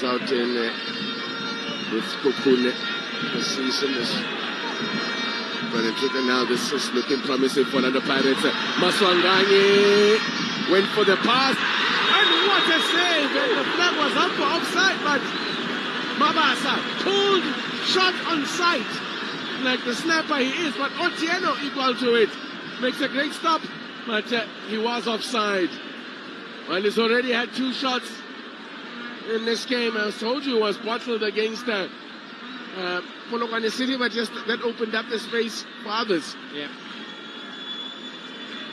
goes out in with Kokune. The season is running through, and now this is looking promising for another Pirates. Maswanganyi went for the pass, and what a save! And the flag was up for offside, but Mabasa pulled, shot on sight, like the snapper he is, but Otieno equal to it. Makes a great stop, but he was offside. Well, he's already had 2 shots in this game. I told you, was bottled against Polokwane City, but just that opened up the space for others. Yeah.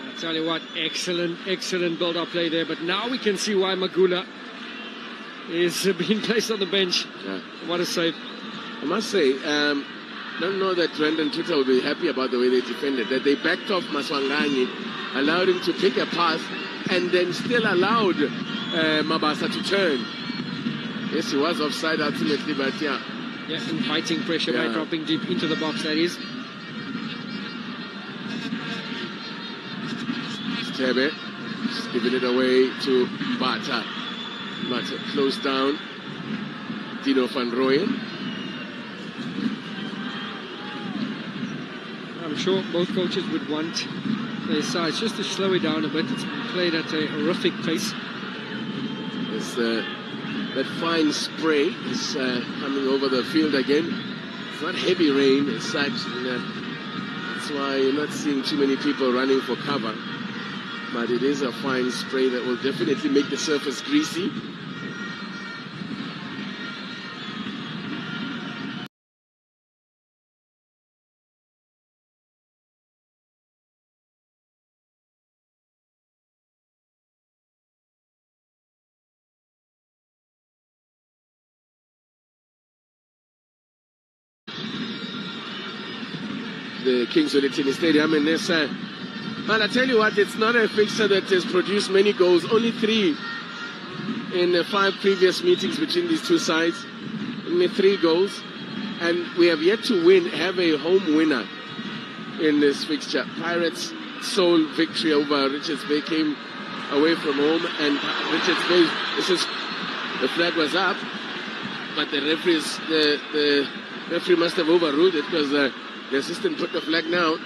I'll tell you what, excellent build-up play there. But now we can see why Magula is being placed on the bench. Yeah. What a save. I must say, don't know that Brendan Twitter will be happy about the way they defended. That they backed off Maswanganyi, allowed him to pick a pass, and then still allowed Mabasa to turn. Yes, he was offside ultimately, but yeah. Yeah, inviting pressure by dropping deep into the box, that is. Stebe, just giving it away to Bata. Bata closed down. Dino van Rooyen. I'm sure both coaches would want their sides just to slow it down a bit. It's been played at a horrific pace. It's that fine spray is coming over the field again. It's not heavy rain as such, and that's why you're not seeing too many people running for cover. But it is a fine spray that will definitely make the surface greasy. The Kings Olitini Stadium, and this, well, I tell you what, it's not a fixture that has produced many goals. Only 3 in the 5 previous meetings between these two sides. Only 3 goals, and we have yet to have a home winner in this fixture. Pirates' sole victory over Richards Bay came away from home, and Richards Bay, the flag was up, but the referee must have overruled it, because the assistant put the flag down.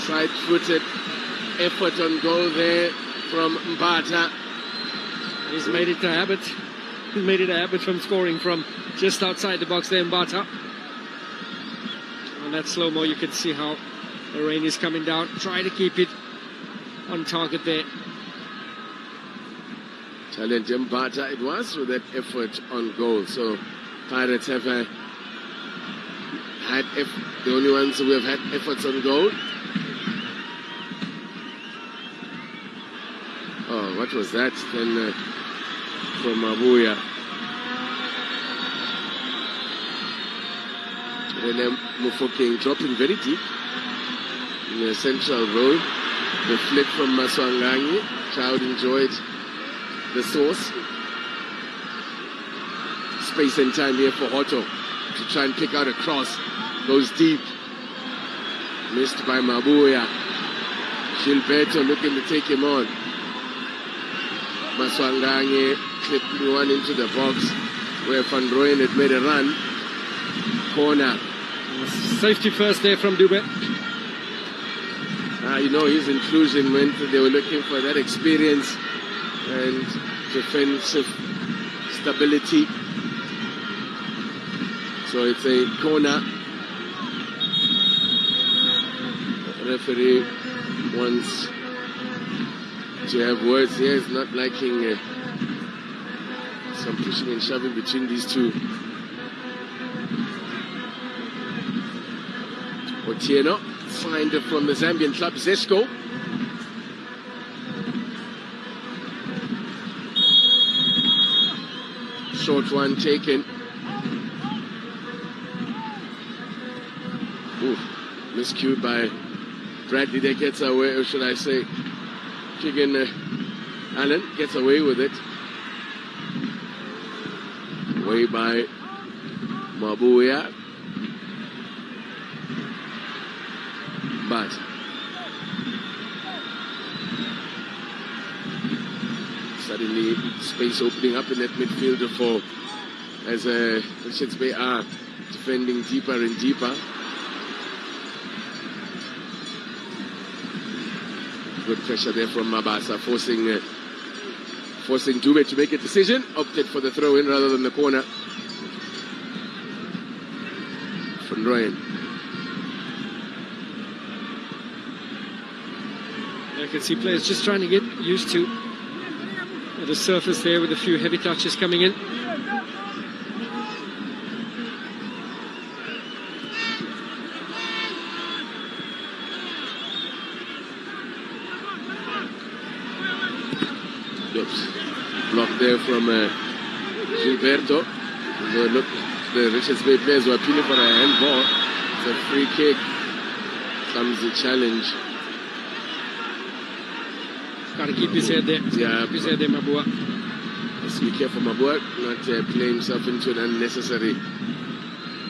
Side-footed effort on goal there from Mbata. He's made it a habit. He's made it a habit from scoring from just outside the box there, Mbata. On that slow-mo, you can see how the rain is coming down. Try to keep it on target there. Challenge Mbata it was with that effort on goal. So Pirates have had the only ones who have had efforts on goal. Oh, what was that then from Mabuya? Rene Mufokeng dropping very deep in the central row. The flick from Maswanganyi. Child enjoyed the source. Space and time here for Otto to try and pick out a cross. Goes deep. Missed by Mabuya. Gilberto looking to take him on. Maswanganyi clipping one into the box where Van Rooyen had made a run. Corner. Safety first there from Dube. You know, his inclusion meant that they were looking for that experience and defensive stability. So it's a corner. The referee wants to have words here. He's not liking some pushing and shoving between these two. Otieno signed from the Zambian club Zesco. Short one taken. Miscued by Bradley. That gets away, or should I say, Keegan Allen gets away with it. Away by Mabuya. But Suddenly, space opening up in that midfield for as Richards Bay are defending deeper and deeper. Good pressure there from Mabasa, forcing Dube to make a decision. Opted for the throw-in rather than the corner. Van Rooyen. I can see players just trying to get used to the surface there with a few heavy touches coming in. Blocked there from Gilberto. Look, the Richards Bay players were appealing for a handball. It's a free kick. Comes the challenge. Got to keep his head there. Yeah, keep his head there, Mabua. Let's be careful, Mabua, not playing himself into an unnecessary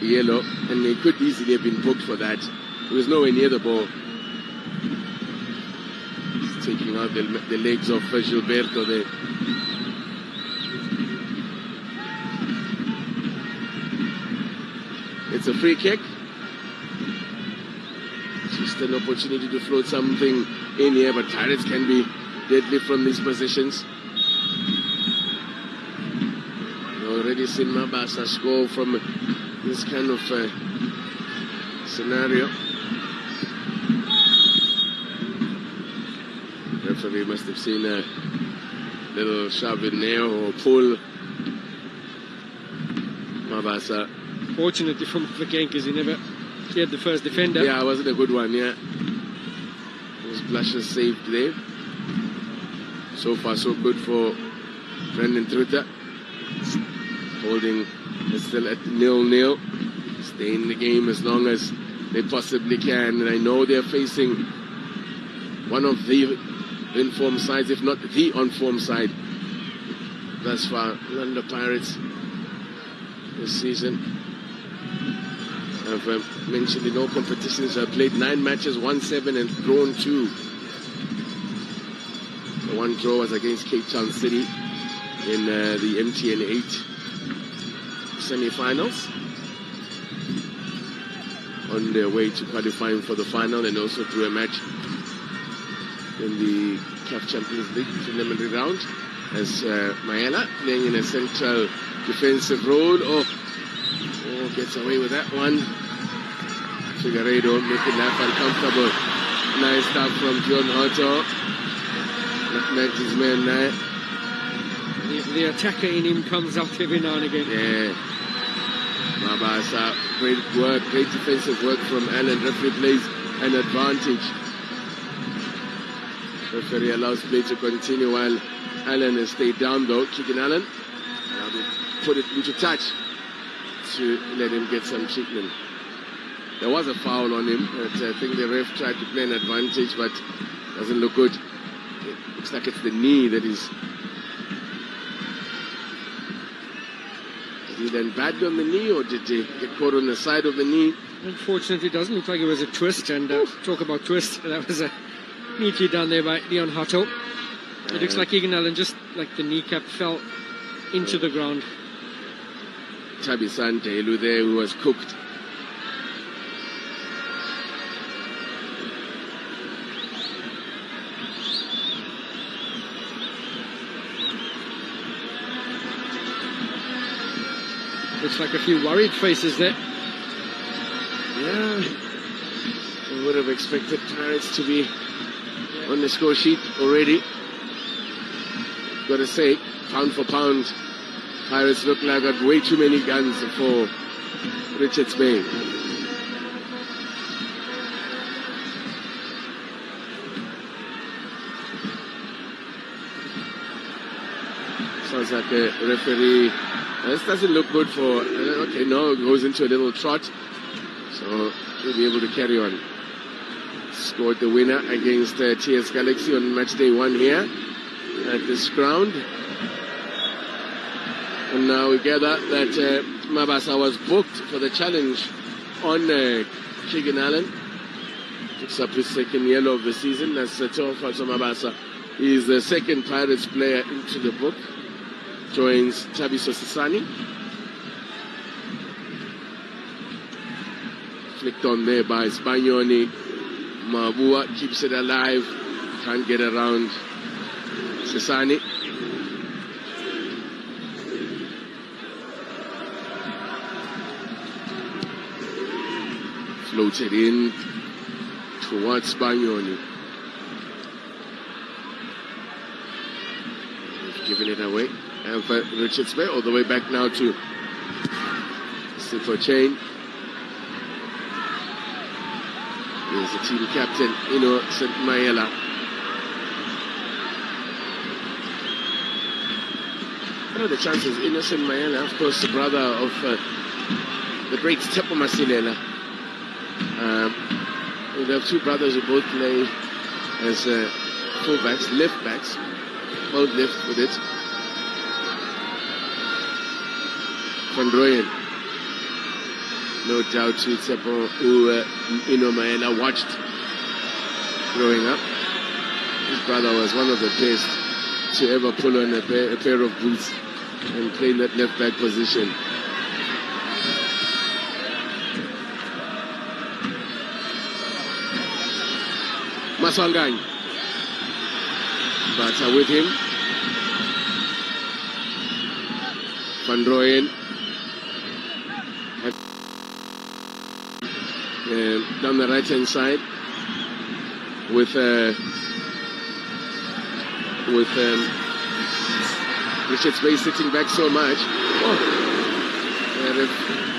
yellow. And he could easily have been booked for that. He was nowhere near the ball. He's taking out the legs of Gilberto there. It's a free kick. Just an opportunity to float something in here, but Pirates can be deadly from these positions. Already seen Mabasa score from this kind of scenario. Referee must have seen a little shove in there or pull. Mabasa. Fortunately for Mafeking, because he never cleared the first defender. Yeah, it wasn't a good one, yeah. Those blushes saved there. So far, so good for Brendan Truta. Holding still at 0-0. Stay in the game as long as they possibly can. And I know they're facing one of the informed sides, if not the on-form side, thus far. London Pirates this season. I've mentioned in all competitions, I've played 9 matches, won 7 and drawn 2. The one draw was against Cape Town City in the MTN 8 semi-finals. On their way to qualifying for the final, and also drew a match in the CAF Champions League preliminary round as Maela playing in a central defensive role. Oh, gets away with that one. Figueiredo making life uncomfortable. Nice stuff from John Hotto. Met his man there. The attacker in him comes out every now and again. Yeah. Mabasa, great work, great defensive work from Allen. Referee plays an advantage. Referee allows play to continue while Allen has stayed down though. Keegan Allen. Now they put it into touch to let him get some treatment. There was a foul on him, but I think the ref tried to play an advantage, but doesn't look good. It looks like it's the knee that is. Did he then bad on the knee, or did he get caught on the side of the knee? Unfortunately, it doesn't look like it was a twist, and talk about twist, that was neatly done there by Leon Hotto. It looks like Keegan Allen, just like the kneecap, fell into the ground. Tabi Sante, there, who was cooked. Looks like a few worried faces there. Yeah, I would have expected Pirates to be on the score sheet already. Gotta say, pound for pound, Pirates look like got way too many guns for Richards Bay. Sounds like a referee. This doesn't look good for. Okay, no, it goes into a little trot. So he'll be able to carry on. Scored the winner against TS Galaxy on match day 1 here at this ground. And now we gather that Mabasa was booked for the challenge on Keegan Allen. Picks up his second yellow of the season. That's Teo Mabasa He's the second Pirates player into the book. Joins Chabiso Sisani. Flicked on there by Spanioni. Mabua keeps it alive. Can't get around Sisani. Floated in towards Spanioni. They've given it away. And for Richards Bay, all the way back now to Sifo Chain. There's the team captain, Ino St. Maela. What are the chances? Innocent Maela, of course, the brother of the great Tepo Masilela. They have two brothers who both play as fullbacks, left backs, both left with it. Van Rooyen, no doubt to Tepo, who Ino Maela watched growing up. His brother was one of the best to ever pull on a pair of boots and play in that left back position. Maswangang. Bata with him. Van Rooyen. Down the right hand side with Richards Bay sitting back so much. Oh. The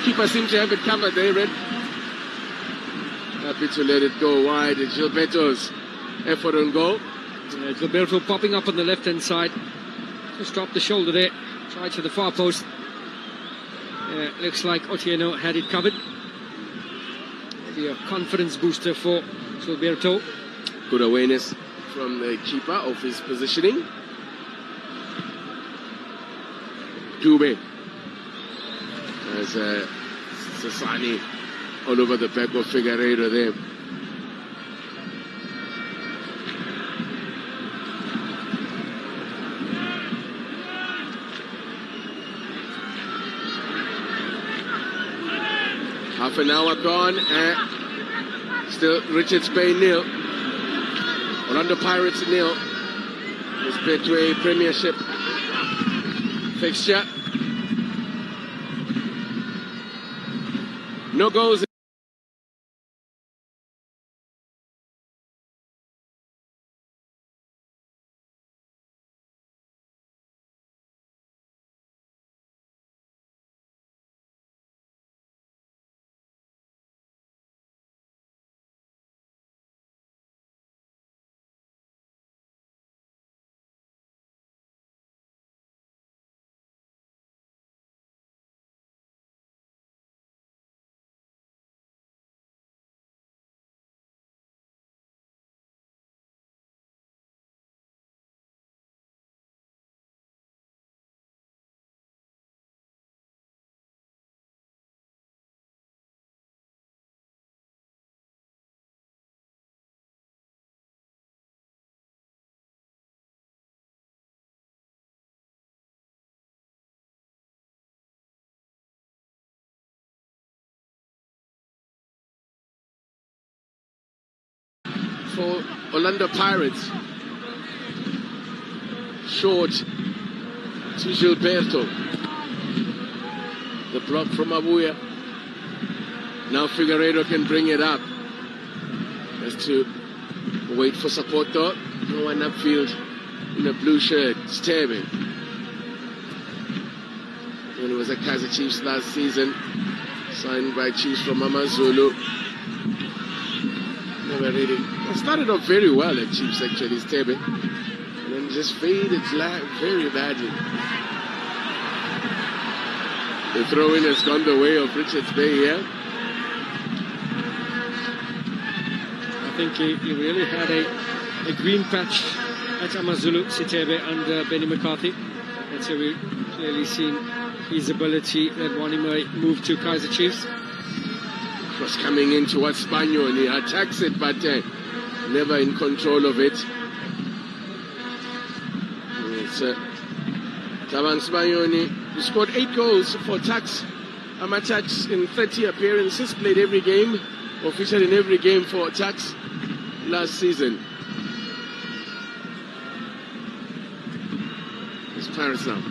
keeper seems to have it covered there, Red. Happy to let it go wide. It's Gilberto's effort on goal. Gilberto popping up on the left hand side. Just dropped the shoulder there. Tried to the far post. Looks like Otieno had it covered. Maybe a confidence booster for Gilberto. Good awareness from the keeper of his positioning. Dube. As Sasani all over the back of Figueiredo there. Half an hour gone. Still Richards Bay 0. Orlando Pirates 0. This Betway Premiership fixture. No goals. For Orlando Pirates, short to Gilberto. The block from Abuya. Now Figueiredo can bring it up. Has to wait for support though. No one upfield in a blue shirt. Stebe. When he was at Kaizer Chiefs last season, signed by Chiefs from Amazulu. Never really. It started off very well at Chiefs actually, Stebe. And then just faded very badly. The throw-in has gone the way of Richards Bay here. I think he really had a green patch at Amazulu, Sitebe and Benny McCarthy. That's how we've clearly seen his ability that won him a move to Kaizer Chiefs. Cross coming in towards Spaniel and he attacks it, but never in control of it. It's Tabang Sbayoni, who scored 8 goals for Tuks. Tuks in 30 appearances, played every game, or featured in every game for Tuks last season. It's Paris now.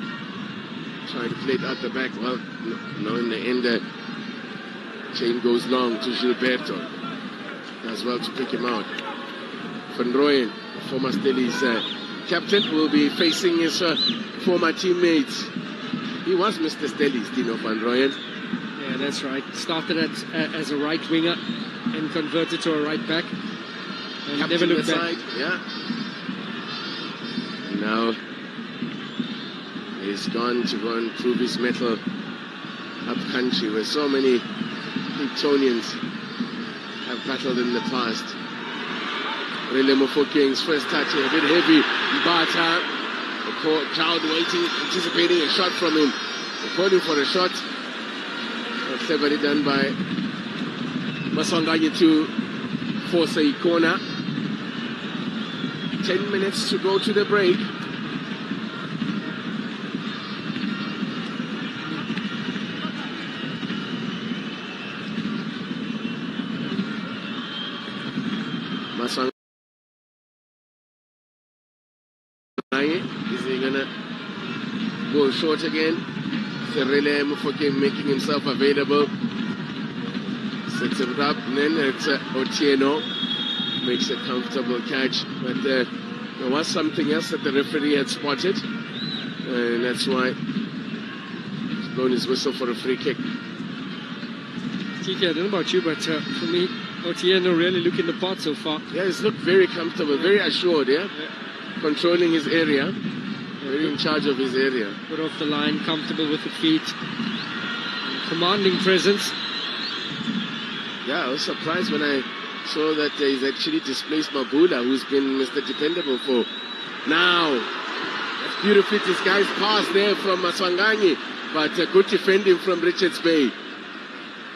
Trying to play it out the back. Well, no, in the end, chain goes long to Gilberto. As well to pick him out. Van Rooyen, former Stelli's captain, will be facing his former teammates. He was Mr. Stelli's, Dino Van Rooyen. Yeah, that's right. Started as a right winger and converted to a right back. And never looked back. Yeah. Now he's gone to go and prove his mettle up country, where so many Etonians have battled in the past. Rele Mofokeng's first touch, a bit heavy. Mbata, the crowd waiting, anticipating a shot from him. According for a shot. Cleverly done by Maswanganyi to force a corner. 10 minutes to go to the break. Is he gonna go short again? Serele Mufokeng making himself available. Sets it up, and then it's Otieno makes a comfortable catch. But there was something else that the referee had spotted, and that's why he's blown his whistle for a free kick. TK, I don't know about you, but for me, Otieno really looking the part so far. Yeah, he's looked very comfortable, very assured, yeah? Controlling his area, very in charge of his area. Put off the line, comfortable with the feet, commanding presence. Yeah, I was surprised when I saw that he's actually displaced Mabula, who's been Mr. Dependable for now. That's beautifully disguised pass there from Maswanganyi, but good defending from Richards Bay.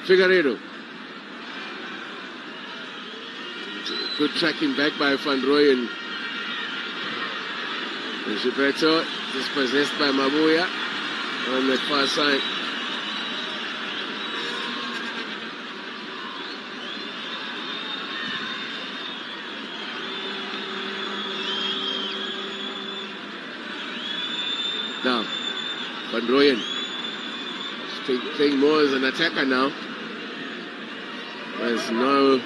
Figueiredo. Good tracking back by Van Rooyen. Gilberto dispossessed by Mabuya on that far side. Now, Van Rooyen playing more as an attacker now. There's no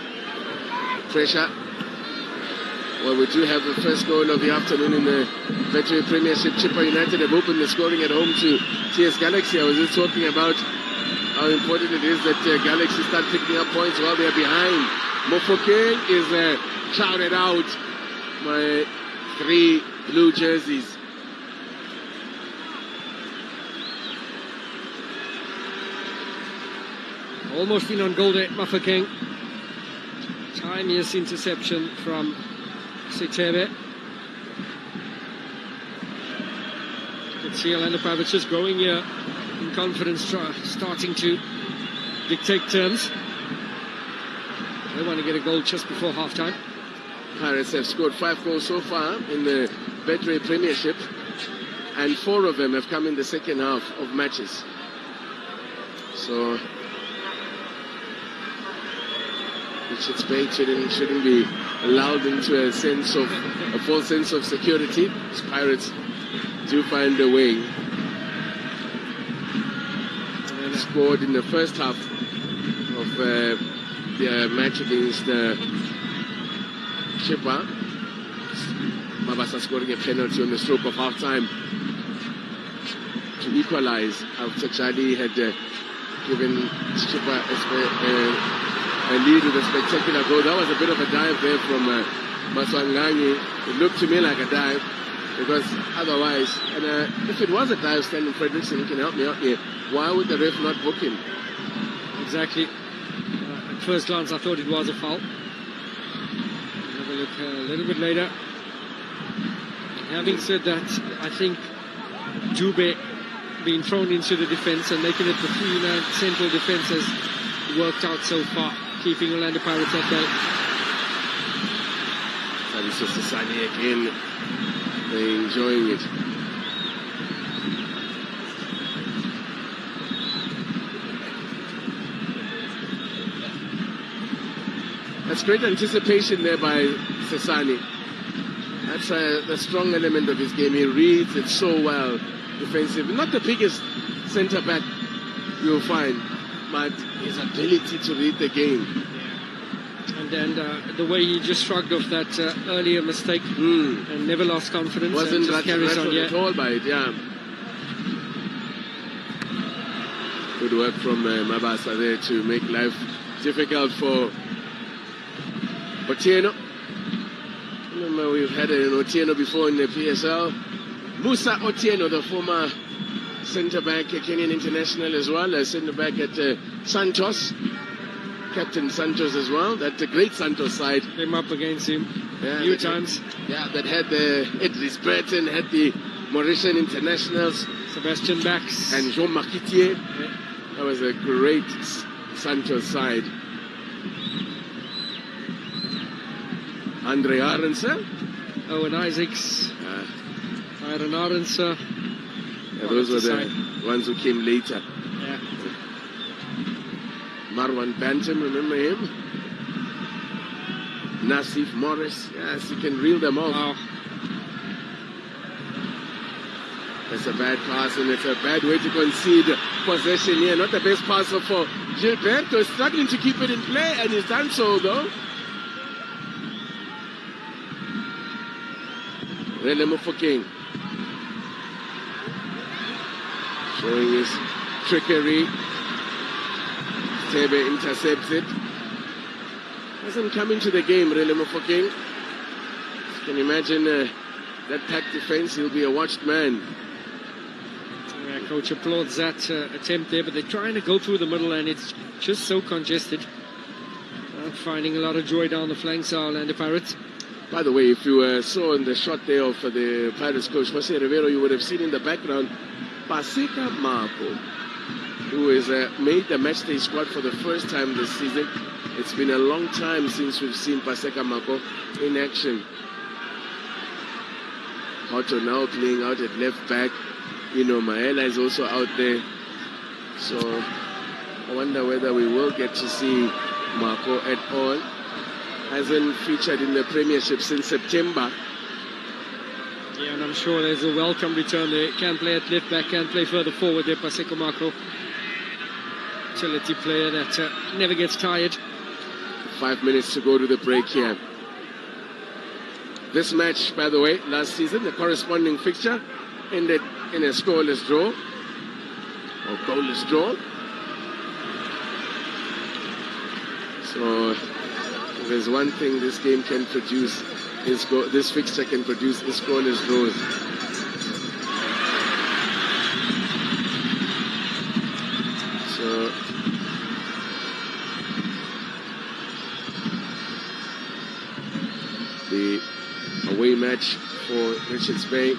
pressure. Well, we do have the first goal of the afternoon in the BETWAY Premiership. Chippa United have opened the scoring at home to TS Galaxy. I was just talking about how important it is that Galaxy start picking up points while they're behind. Mofokeng is shouted out by 3 blue jerseys. Almost been on goal there, Mofokeng. Tiniest interception from Sitebe. You can see Orlando Pirates just growing here in confidence, starting to dictate terms. They want to get a goal just before half-time. Pirates have scored 5 goals so far in the BETWAY Premiership, and 4 of them have come in the second half of matches. So Richards Bay shouldn't be allowed into a false sense of security. As Pirates do find a way. Scored in the first half of their match against Chippa. Mabasa scoring a penalty on the stroke of half-time to equalize after Charlie had given Chippa a lead with a spectacular goal. That was a bit of a dive there from Maswanganyi. It looked to me like a dive, because otherwise, and if it was a dive, Stanley Fredrickson, you can help me out here, why would the ref not book him? Exactly. At first glance, I thought it was a foul. Have a look a little bit later. Having said that, I think Jube being thrown into the defence and making it the 3-man central defence has worked out so far, keeping Orlando Pirates at bay. Sani again, they're enjoying it. That's great anticipation there by Sesani. That's the strong element of his game. He reads it so well defensively. Not the biggest centre back you'll find, but his ability to read the game. And then the way he just shrugged off that earlier mistake and never lost confidence. Wasn't just carries on, at all by it, yeah. Good work from Mabasa there to make life difficult for Otieno. Remember, we've had an Otieno before in the PSL. Musa Otieno, the former centre-back, Kenyan international as well, a centre-back at Santos. Captain Santos as well. That's a great Santos side. Came up against him a few times. Yeah, that had Idris Burton, had the Mauritian internationals. Sebastian Bax. And Jean Makitier. Yeah. That was a great Santos side. Andre Aronson. Owen Isaacs. Aaron Aronson. Yeah, those were the ones who came later. Yeah. Marwan Bantam, remember him? Nassif Morris. Yes, you can reel them off. Wow. That's a bad pass, and it's a bad way to concede possession here. Not the best passer for Gilberto. Struggling to keep it in play, and he's done so, though. Relemo for King. Showing his trickery. Tebe intercepts it. Doesn't come into the game, Relemo for King. You can imagine that packed defense, he'll be a watched man. Yeah, coach applauds that attempt there, but they're trying to go through the middle and it's just so congested. Not finding a lot of joy down the flanks, our Orlando Pirates. By the way, if you saw in the shot there of the Pirates coach, Jose Rivero, you would have seen in the background Paseka Marco, who has made the matchday squad for the first time this season. It's been a long time since we've seen Paseka Marco in action. Otto now playing out at left back. You know, Maela is also out there. So I wonder whether we will get to see Marco at all. Hasn't featured in the Premiership since September. Yeah, and I'm sure there's a welcome return there. Can play at left back, can play further forward there, Paseka Marco. Utility player that never gets tired. 5 minutes to go to the break here. This match, by the way, last season, the corresponding fixture ended in a scoreless draw or goalless draw. So if there's one thing this game can produce, this fixture can produce is scoreless draws. So the away match for Richards Bay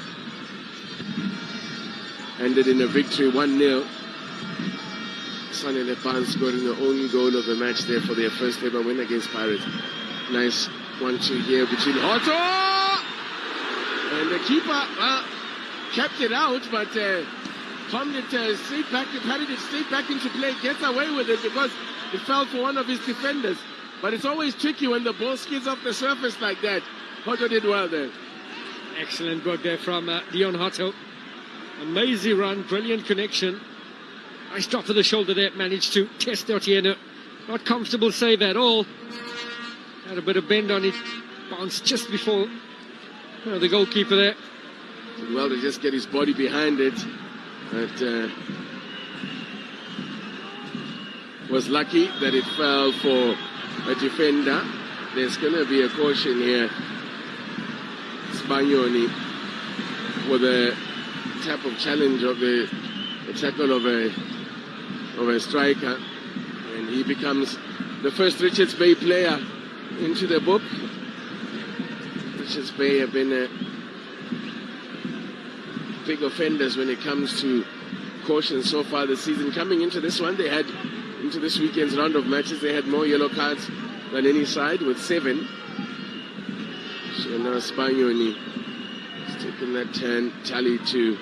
ended in a victory 1-0. Sonny Lepan scoring the only goal of the match there for their first ever win against Pirates. Nice 1-2 here between Otto and the keeper. Kept it out, but palmed it straight back, patted it straight back into play, gets away with it because it fell for one of his defenders. But it's always tricky when the ball skids off the surface like that. Otto did well there. Excellent work there from Dion Otto. Amazing run, brilliant connection. Nice drop to the shoulder there, managed to test Otieno. Not comfortable save at all. Had a bit of bend on it, bounced just before the goalkeeper there. Did well to just get his body behind it. But was lucky that it fell for a defender. There's going to be a caution here. Spagnoni with a type of challenge of the tackle of a striker, and he becomes the first Richards Bay player into the book. Richards Bay have been big offenders when it comes to cautions so far this season. Coming into this one, they had into this weekend's round of matches, they had more yellow cards than any side with 7. So now Spagnoni has taken that tally to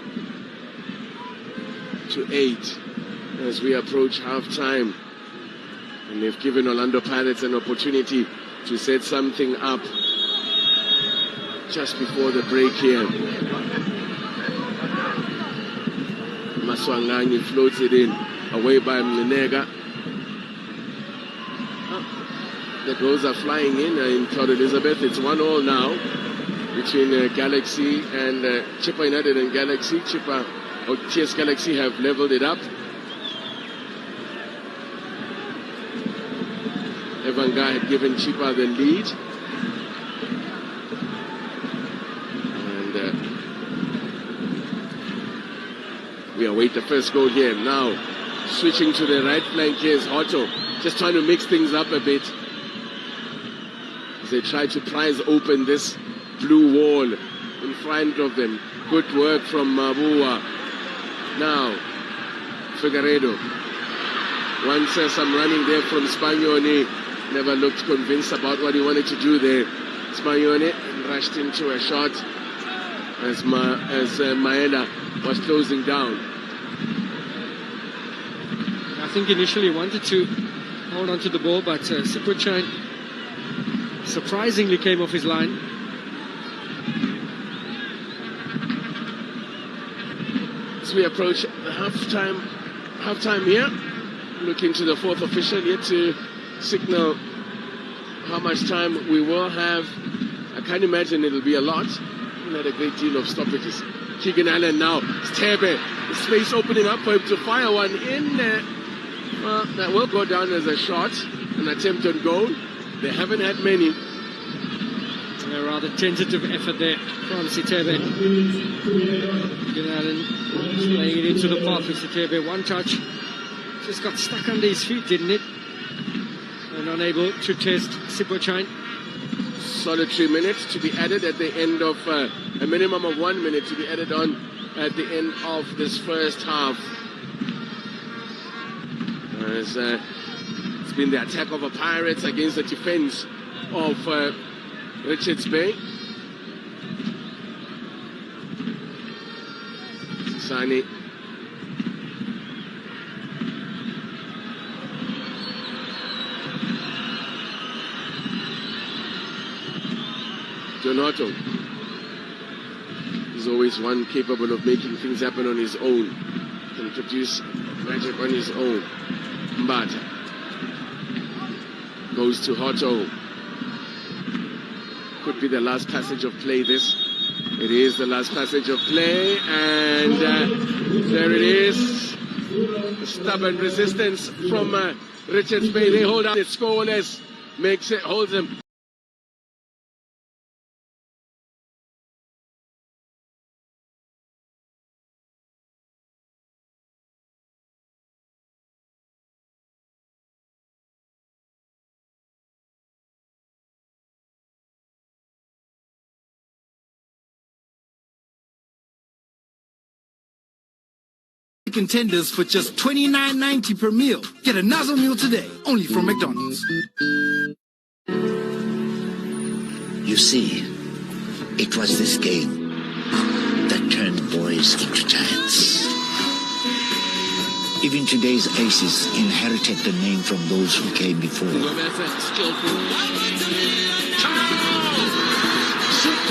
8 as we approach half-time. And they've given Orlando Pirates an opportunity to set something up just before the break here. Maswanganyi floats it in, away by Mnenega. The goals are flying in Port Elizabeth. It's 1-1 now between Galaxy and Chippa United and Galaxy. TS Galaxy have leveled it up. Evanga had given Chippa the lead. And we await the first goal here. Now, switching to the right flank here is Otto. Just trying to mix things up a bit. They try to prise open this blue wall in front of them. Good work from Mabua. Now, Figueiredo. Once some running there from Spagnoni. Never looked convinced about what he wanted to do there. Spagnoni rushed into a shot as Maeda was closing down. I think initially wanted to hold on to the ball, but Sipuchain surprisingly came off his line. As we approach the halftime here, looking to the fourth official here to signal how much time we will have. I can't imagine it'll be a lot. We had a great deal of stoppages. Keegan Allen now. Stebe. The space opening up for him to fire one in. Well, that will go down as a shot, an attempt on goal. They haven't had many. A rather tentative effort there from Sitebe. Keegan Allen playing it into the path with Sitebe. One touch. Just got stuck under his feet, didn't it? And unable to test Sipuchain. Solitary minutes to be added at the end of a minimum of 1 minute to be added on at the end of this first half. As it's been the attack of the Pirates against the defense of Richards Bay. Sani. Donato. He's always one capable of making things happen on his own. Can produce magic on his own. Mbata goes to Hoto. Could be the last passage of play this. It is the last passage of play, and there it is. Stubborn resistance from Richards Bay. They hold on. It's scoreless. Makes it, holds them. Contenders for just $29.90 per meal. Get a nozzle meal today, only from McDonald's. You see, it was this game that turned boys into giants. Even today's aces inherited the name from those who came before.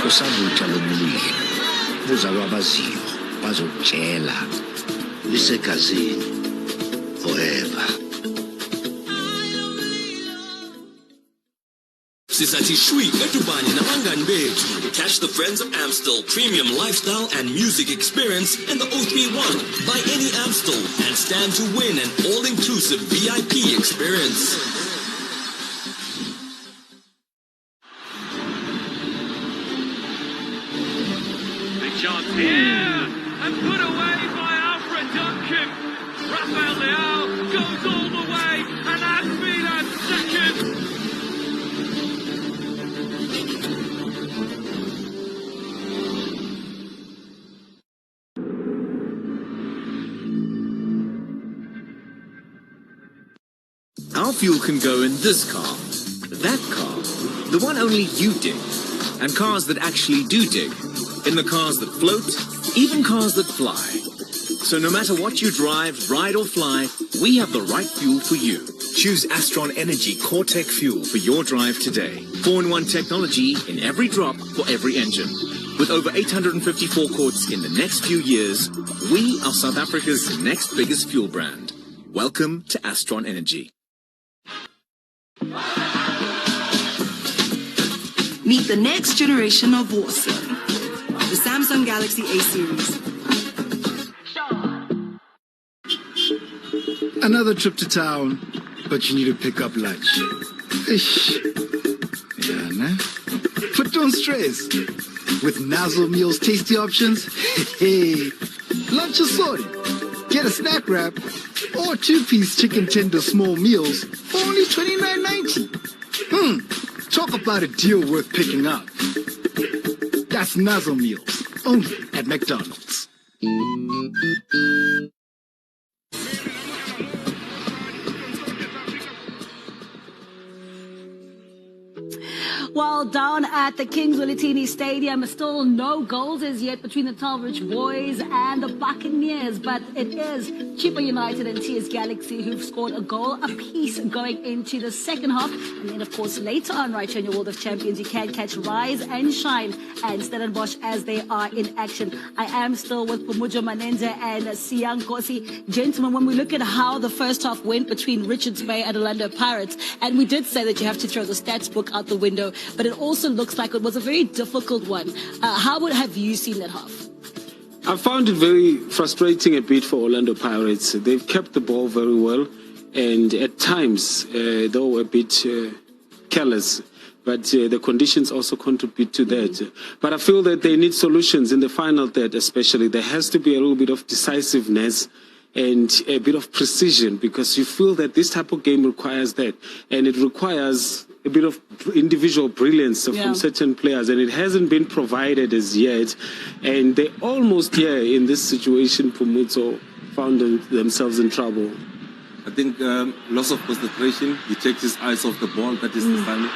Usavuta lomlilo, buzawabaziyo, bazotshela. Lisekazini forever. Sisathi shui edubane nabangani bethu. Catch the Friends of Amstel premium lifestyle and music experience in the O31. Buy any Amstel and stand to win an all-inclusive VIP experience. Big chance here and put away by Alfred Duncan. Rafael Leao goes all the way and adds Milan second. Our fuel can go in this car, that car, the one only you dig, and cars that actually do dig, in the cars that float, even cars that fly. So no matter what you drive, ride or fly, we have the right fuel for you. Choose Astron Energy Core Tech Fuel for your drive today. 4-in-1 technology in every drop for every engine. With over 854 quarts in the next few years, we are South Africa's next biggest fuel brand. Welcome to Astron Energy. Meet the next generation of awesome. The Samsung Galaxy A series. Another trip to town, but you need to pick up lunch. Ish. Yeah, nah. But don't stress. With Nazo Meals tasty options, hey, lunch is sorted. Get a snack wrap or 2-piece chicken tender small meals for only $29.90. Talk about a deal worth picking up. That's Nazo Meals, only at McDonald's. Well, down at the Kings Willetini Stadium, still no goals as yet between the Talbridge Boys and the Buccaneers, but it is Chippa United and TS Galaxy who've scored a goal apiece going into the second half. And then, of course, later on, right here in your World of Champions, you can catch Rise and Shine and Stellenbosch as they are in action. I am still with Pumujo Manenze and Siyang Kosi. Gentlemen, when we look at how the first half went between Richards Bay and Orlando Pirates, and we did say that you have to throw the stats book out the window, but it also looks like it was a very difficult one. How have you seen that half? I found it very frustrating a bit for Orlando Pirates. They've kept the ball very well, and at times they were a bit careless. But the conditions also contribute to that. But I feel that they need solutions in the final third especially. There has to be a little bit of decisiveness and a bit of precision, because you feel that this type of game requires that. And it requires a bit of individual brilliance from certain players, and it hasn't been provided as yet. And they almost here in this situation, Pumuzo, found themselves in trouble. I think loss of concentration. He takes his eyes off the ball. That is the sign.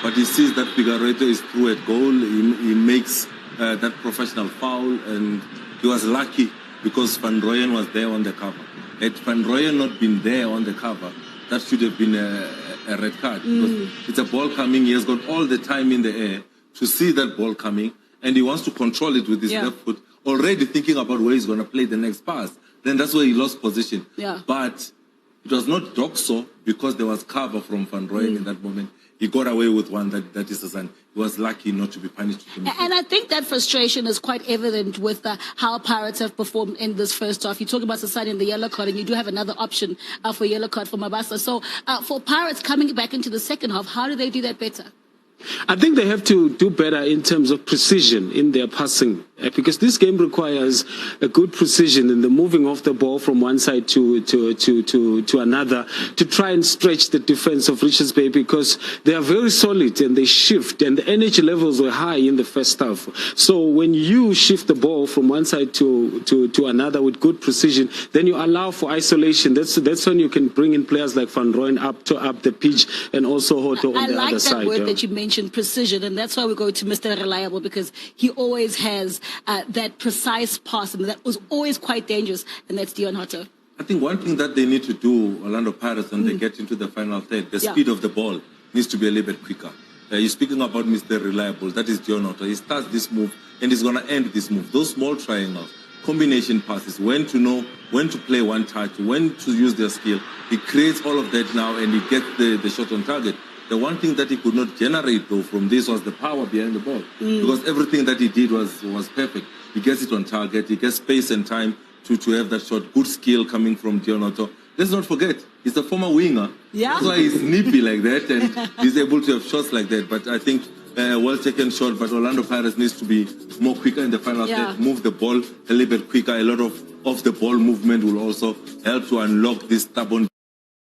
But he sees that Figueiredo is through at goal. He makes that professional foul, and he was lucky because Van Rooyen was there on the cover. Had Van Rooyen not been there on the cover, that should have been a red card. Because it's a ball coming. He has got all the time in the air to see that ball coming, and he wants to control it with his left foot, already thinking about where he's going to play the next pass. Then that's where he lost position. But it was not Doxo, because there was cover from Van Rooyen in that moment. He got away with one that is a sign. He was lucky not to be punished. And I think that frustration is quite evident with how Pirates have performed in this first half. You talk about Sasani and the yellow card, and you do have another option for yellow card for Mabasa. So for Pirates coming back into the second half, how do they do that better? I think they have to do better in terms of precision in their passing, because this game requires a good precision in the moving off the ball from one side to another, to try and stretch the defense of Richards Bay, because they are very solid and they shift, and the energy levels were high in the first half. So when you shift the ball from one side to another with good precision, then you allow for isolation. That's when you can bring in players like Van Rooyen up the pitch, and also Hoto on the other side. I like that word that you mentioned, precision, and that's why we go to Mr. Reliable, because he always has that precise pass, and that was always quite dangerous, and that's Dion Hoto. I think one thing that they need to do, Orlando Pirates, when they get into the final third, the speed of the ball needs to be a little bit quicker. You're speaking about Mr. Reliable, that is Dion Hoto. He starts this move, and he's going to end this move. Those small triangles, combination passes, when to know when to play one touch, when to use their skill. He creates all of that now, and he gets the shot on target. The one thing that he could not generate, though, from this was the power behind the ball. Because everything that he did was perfect. He gets it on target. He gets space and time to have that shot. Good skill coming from Dion Hoto. Let's not forget, he's a former winger. That's why he's nippy like that, and he's able to have shots like that. But I think well-taken shot, but Orlando Pirates needs to be more quicker in the final third. Move the ball a little bit quicker. A lot of off-the-ball movement will also help to unlock this stubborn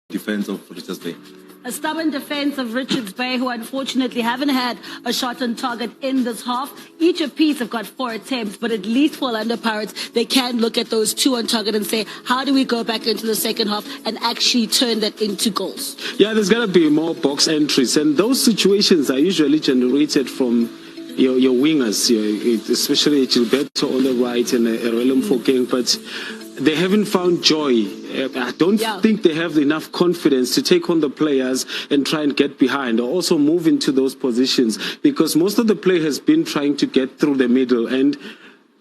defense of Richards Bay. A stubborn defense of Richards Bay, who unfortunately haven't had a shot on target in this half. Each apiece have got 4 attempts, but at least for Orlando Pirates, they can look at those 2 on target and say, how do we go back into the second half and actually turn that into goals? Yeah, there's got to be more box entries, and those situations are usually generated from your wingers, especially Gilberto on the right and Relum Fokeng. But they haven't found joy. I don't think they have enough confidence to take on the players and try and get behind, or also move into those positions, because most of the play has been trying to get through the middle. And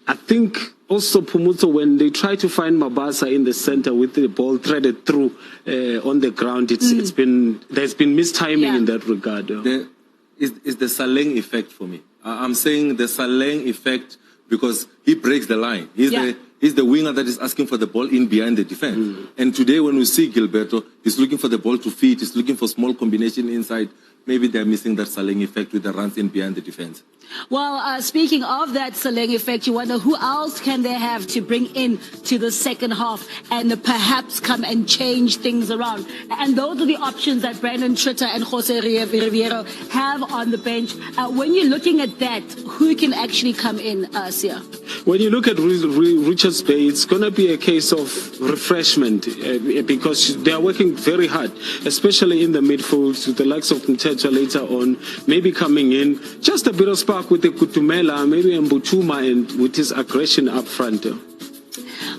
I think also Pumutso, when they try to find Mabasa in the center with the ball threaded through on the ground, there's been mistiming in that regard. It's the Saleng effect for me. I'm saying the Saleng effect because he breaks the line. He's the winger that is asking for the ball in behind the defense. And today when we see Gilberto, he's looking for the ball to feed, he's looking for small combination inside. Maybe they're missing that Saleng effect with the runs in behind the defense. Well, speaking of that Saleng effect, you wonder who else can they have to bring in to the second half and perhaps come and change things around. And those are the options that Brandon Tritter and Jose Riviero have on the bench. When you're looking at that, who can actually come in, Sia? When you look at Richards Bay, it's going to be a case of refreshment because they are working very hard, especially in the midfield, with the likes of Mtecha later on, maybe coming in. Just a bit of spark with the Kutumela, maybe Mbutuma, and with his aggression up front.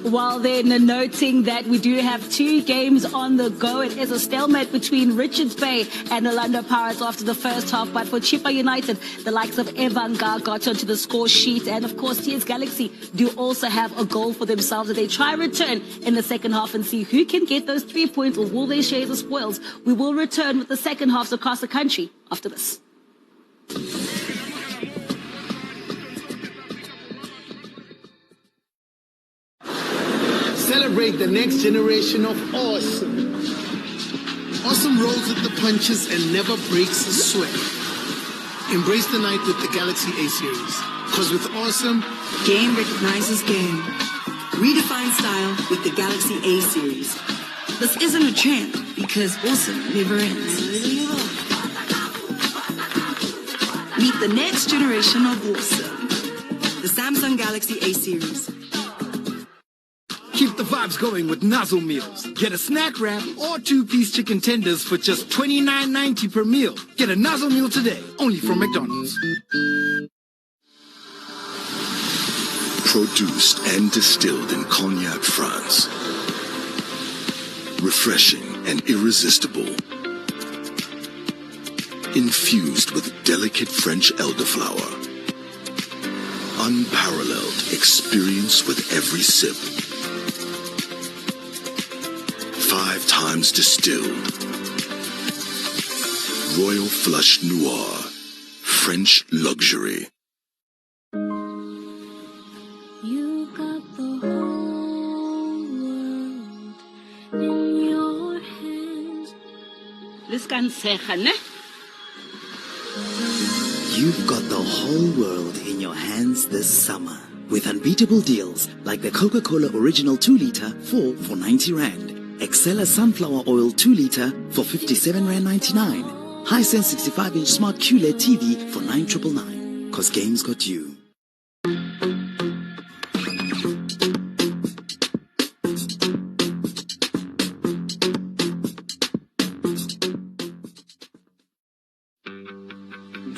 Well, then noting that we do have 2 games on the go. It is a stalemate between Richards Bay and Orlando Pirates after the first half. But for Chippa United, the likes of Evanga got onto the score sheet. And of course, TS Galaxy do also have a goal for themselves that they try return in the second half and see who can get those 3 points, or will they share the spoils. We will return with the second halves across the country after this. Celebrate the next generation of awesome. Awesome rolls with the punches and never breaks a sweat. Embrace the night with the Galaxy A series. Because with awesome, Game recognizes game. Redefine style with the Galaxy A series. This isn't a trend because awesome never ends. Meet the next generation of awesome. The Samsung Galaxy A series. keep the vibes going with Nozzle Meals. Get a snack wrap or 2-piece chicken tenders for just $29.90 per meal. Get a Nozzle Meal today, only from McDonald's. Produced and distilled in Cognac, France. Refreshing and irresistible. Infused with delicate French elderflower. Unparalleled experience with every sip. 5 times distilled. Royal Flush Noir. French luxury. You got the whole world in your hands. You've got the whole world in your hands this summer with unbeatable deals like the Coca-Cola Original 2-liter for 90 Rand. Excella Sunflower Oil 2-liter for 57 Rand 99. Hisense 65-inch Smart QLED TV for 9,999. 'Cause games got you.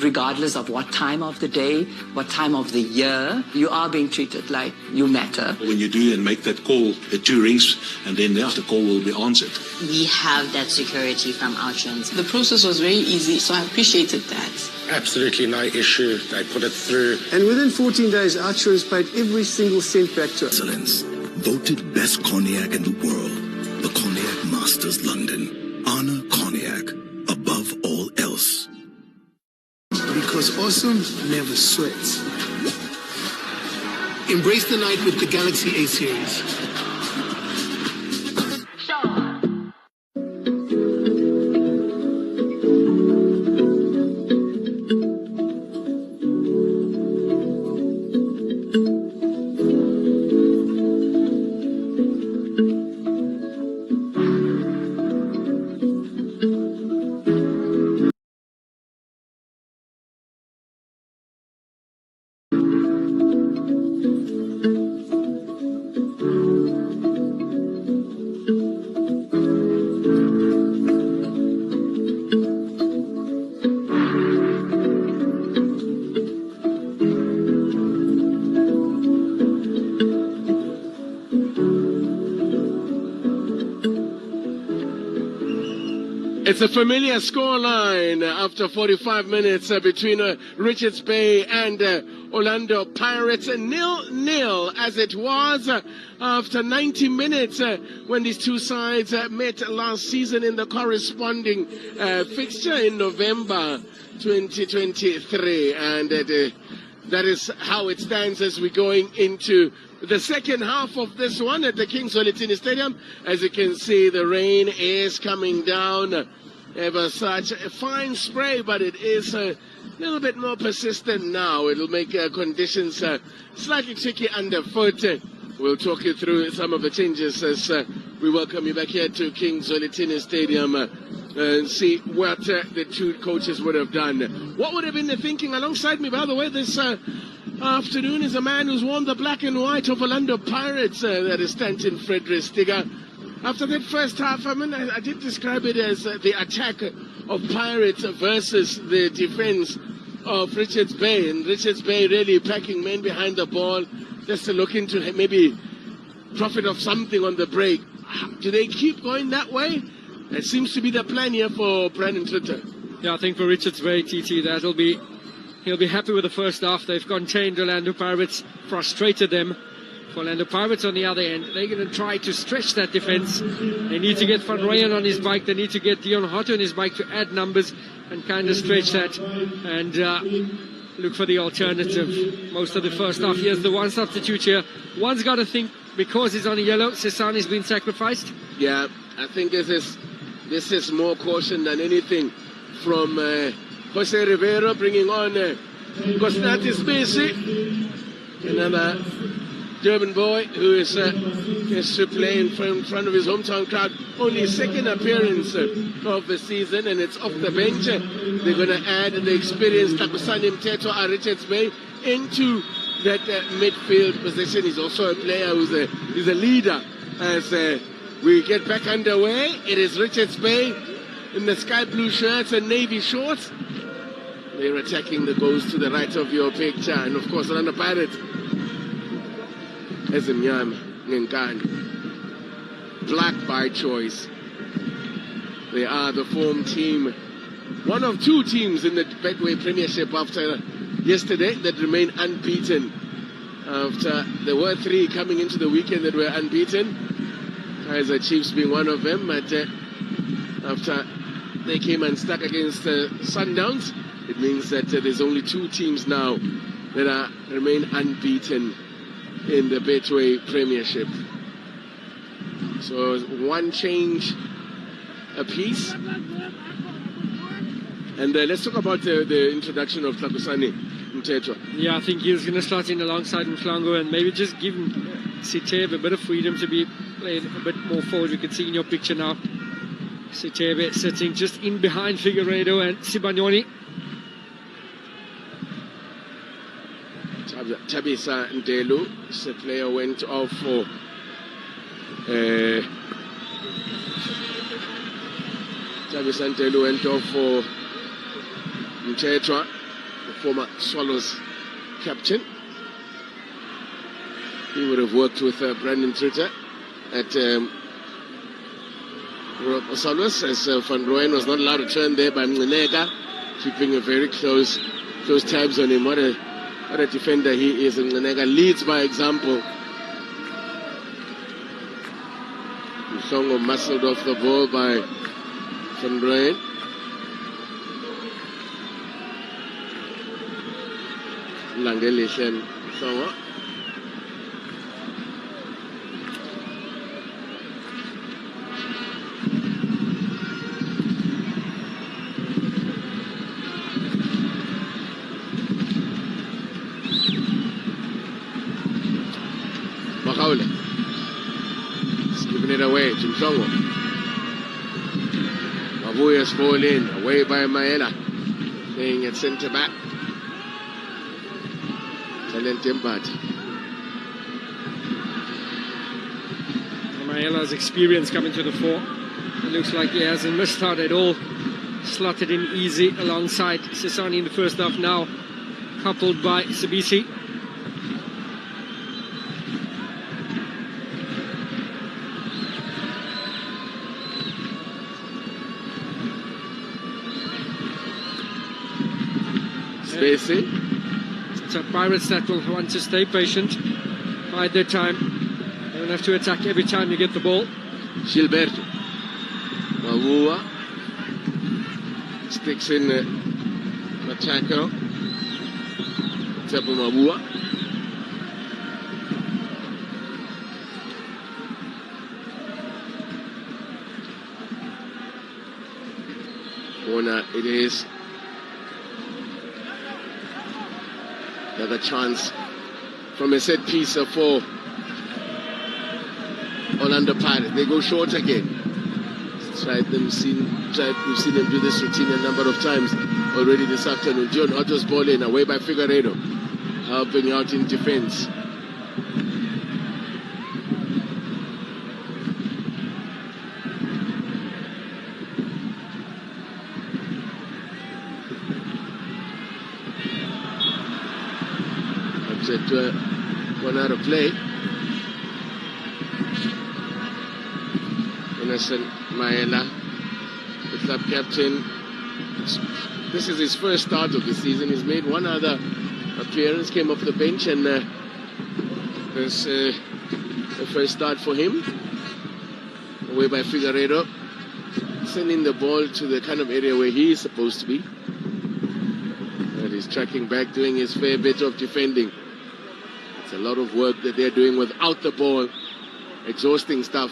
Regardless of what time of the day, what time of the year, you are being treated like you matter. When you do and make that call, the 2 rings, and then the call will be answered. We have that security from Outran's. The process was very easy, so I appreciated that. Absolutely no issue. They put it through. And within 14 days, Outran's paid every single cent back to us. Excellence. Voted best cognac in the world. The Cognac Masters London. Honor cognac above all else. Because awesome never sweats. Embrace the night with the Galaxy A series. It's a familiar scoreline after 45 minutes between Richards Bay and Orlando Pirates. 0-0 as it was after 90 minutes when these two sides met last season in the corresponding fixture in November 2023. And that is how it stands as we're going into the second half of this one at the Kings Olitini Stadium. As you can see, the rain is coming down ever such a fine spray, but it is a little bit more persistent now. It'll make conditions slightly tricky underfoot. We'll talk you through some of the changes as we welcome you back here to Kings Olitini Stadium and see what the two coaches would have done. What would have been the thinking? Alongside me, by the way, this afternoon is a man who's worn the black and white of Orlando Pirates, that is Stanton Frederick Stiga. After that first half, I did describe it as the attack of Pirates versus the defense of Richards Bay, and Richards Bay really packing men behind the ball just to look into maybe profit of something on the break. Do they keep going that way? It seems to be the plan here for Brandon Tritter. Yeah, I think for Richards Bay, TT, he'll be happy with the first half. They've contained Orlando Pirates, frustrated them. For Orlando Pirates, on the other end, they're going to try to stretch that defense. They need to get Van Rooyen on his bike. They need to get Dion Hotto on his bike to add numbers and kind of stretch that and look for the alternative. Most of the first half, here's the one substitute here. One's got to think, because he's on a yellow, Sesani's been sacrificed. Yeah, I think this is more caution than anything from Jose Rivero, bringing on Cosnatis Besi, another Durban boy who is to play in front of his hometown crowd. Only his second appearance of the season, and it's off the bench. They're going to add the experienced Takusani Mteto Richards Bay into that midfield position. He's also a player he's a leader. As we get back underway, it is Richards Bay in the sky blue shirts and navy shorts. They're attacking the goals to the right of your picture, and of course Orlando Pirates ezimnyama ngenkani, black by choice. They are the form team, one of two teams in the Betway Premiership after yesterday that remain unbeaten. After there were three coming into the weekend that were unbeaten, Kaizer Chiefs being one of them, but after they came unstuck against Sundowns, it means that there's only two teams now that remain unbeaten in the Betway Premiership. So one change apiece. And let's talk about the introduction of Takusani Mteto. Yeah, I think he's going to start in alongside Mhlango and maybe just give Sitebe a bit of freedom to be playing a bit more forward. You can see in your picture now, Sitebe sitting just in behind Figueiredo and Sibanyoni. Tabisa Ndelu, the player went off for Tabisa Ndelu went off for Mtetra, the former Swallows captain. He would have worked with Brandon Tritter at Swallows, as Van Rooyen was not allowed to turn there by Mnenega, keeping a very close tabs on him. What a defender he is, and Mnenega leads by example. Mhlongo muscled off the ball by Van Rooyen. Langelish Mhlongo. He's giving it away to Mhlongo. Mabuya's ball in, away by Maela, playing at centre back. Talent Mbata. Maela's experience coming to the fore. It looks like he hasn't missed out at all. Slotted in easy alongside Sesani in the first half, now coupled by Sabisi. Mbese. So Pirates that will want to stay patient, bide their time. They don't have to attack every time you get the ball. Gilberto. Mawua sticks in the tackle. Tepu Mawua. Corner it is. Another chance from a set piece for Orlando Pirates. They go short again. We've seen them do this routine a number of times already this afternoon. John Otto's ball in, away by Figueiredo, helping out in defense. One out of play. Innocent Maela, the club captain. This is his first start of the season. He's made one other appearance, came off the bench, and this the first start for him. Away by Figueiredo, sending the ball to the kind of area where he is supposed to be. And he's tracking back, doing his fair bit of defending. It's a lot of work that they're doing without the ball. Exhausting stuff.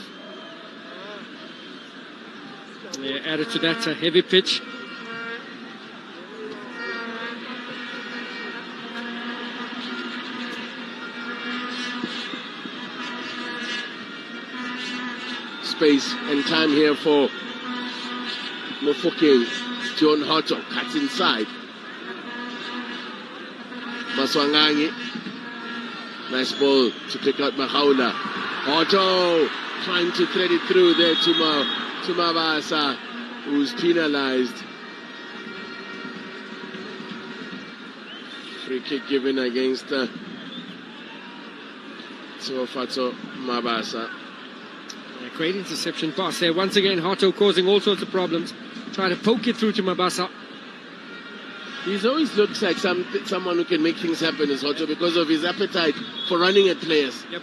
Yeah, added to that a heavy pitch. Space and time here for Mofokeng. John Hotto cuts inside. Maswangangi. Nice ball to pick out Mahaula. Hotto trying to thread it through there to Mabasa, who's penalized. Free kick given against Tsofato Mabasa. A great interception pass there. Once again, Hotto causing all sorts of problems. Trying to poke it through to Mabasa. He always looks like someone who can make things happen as Hotto because of his appetite for running at players. Yep.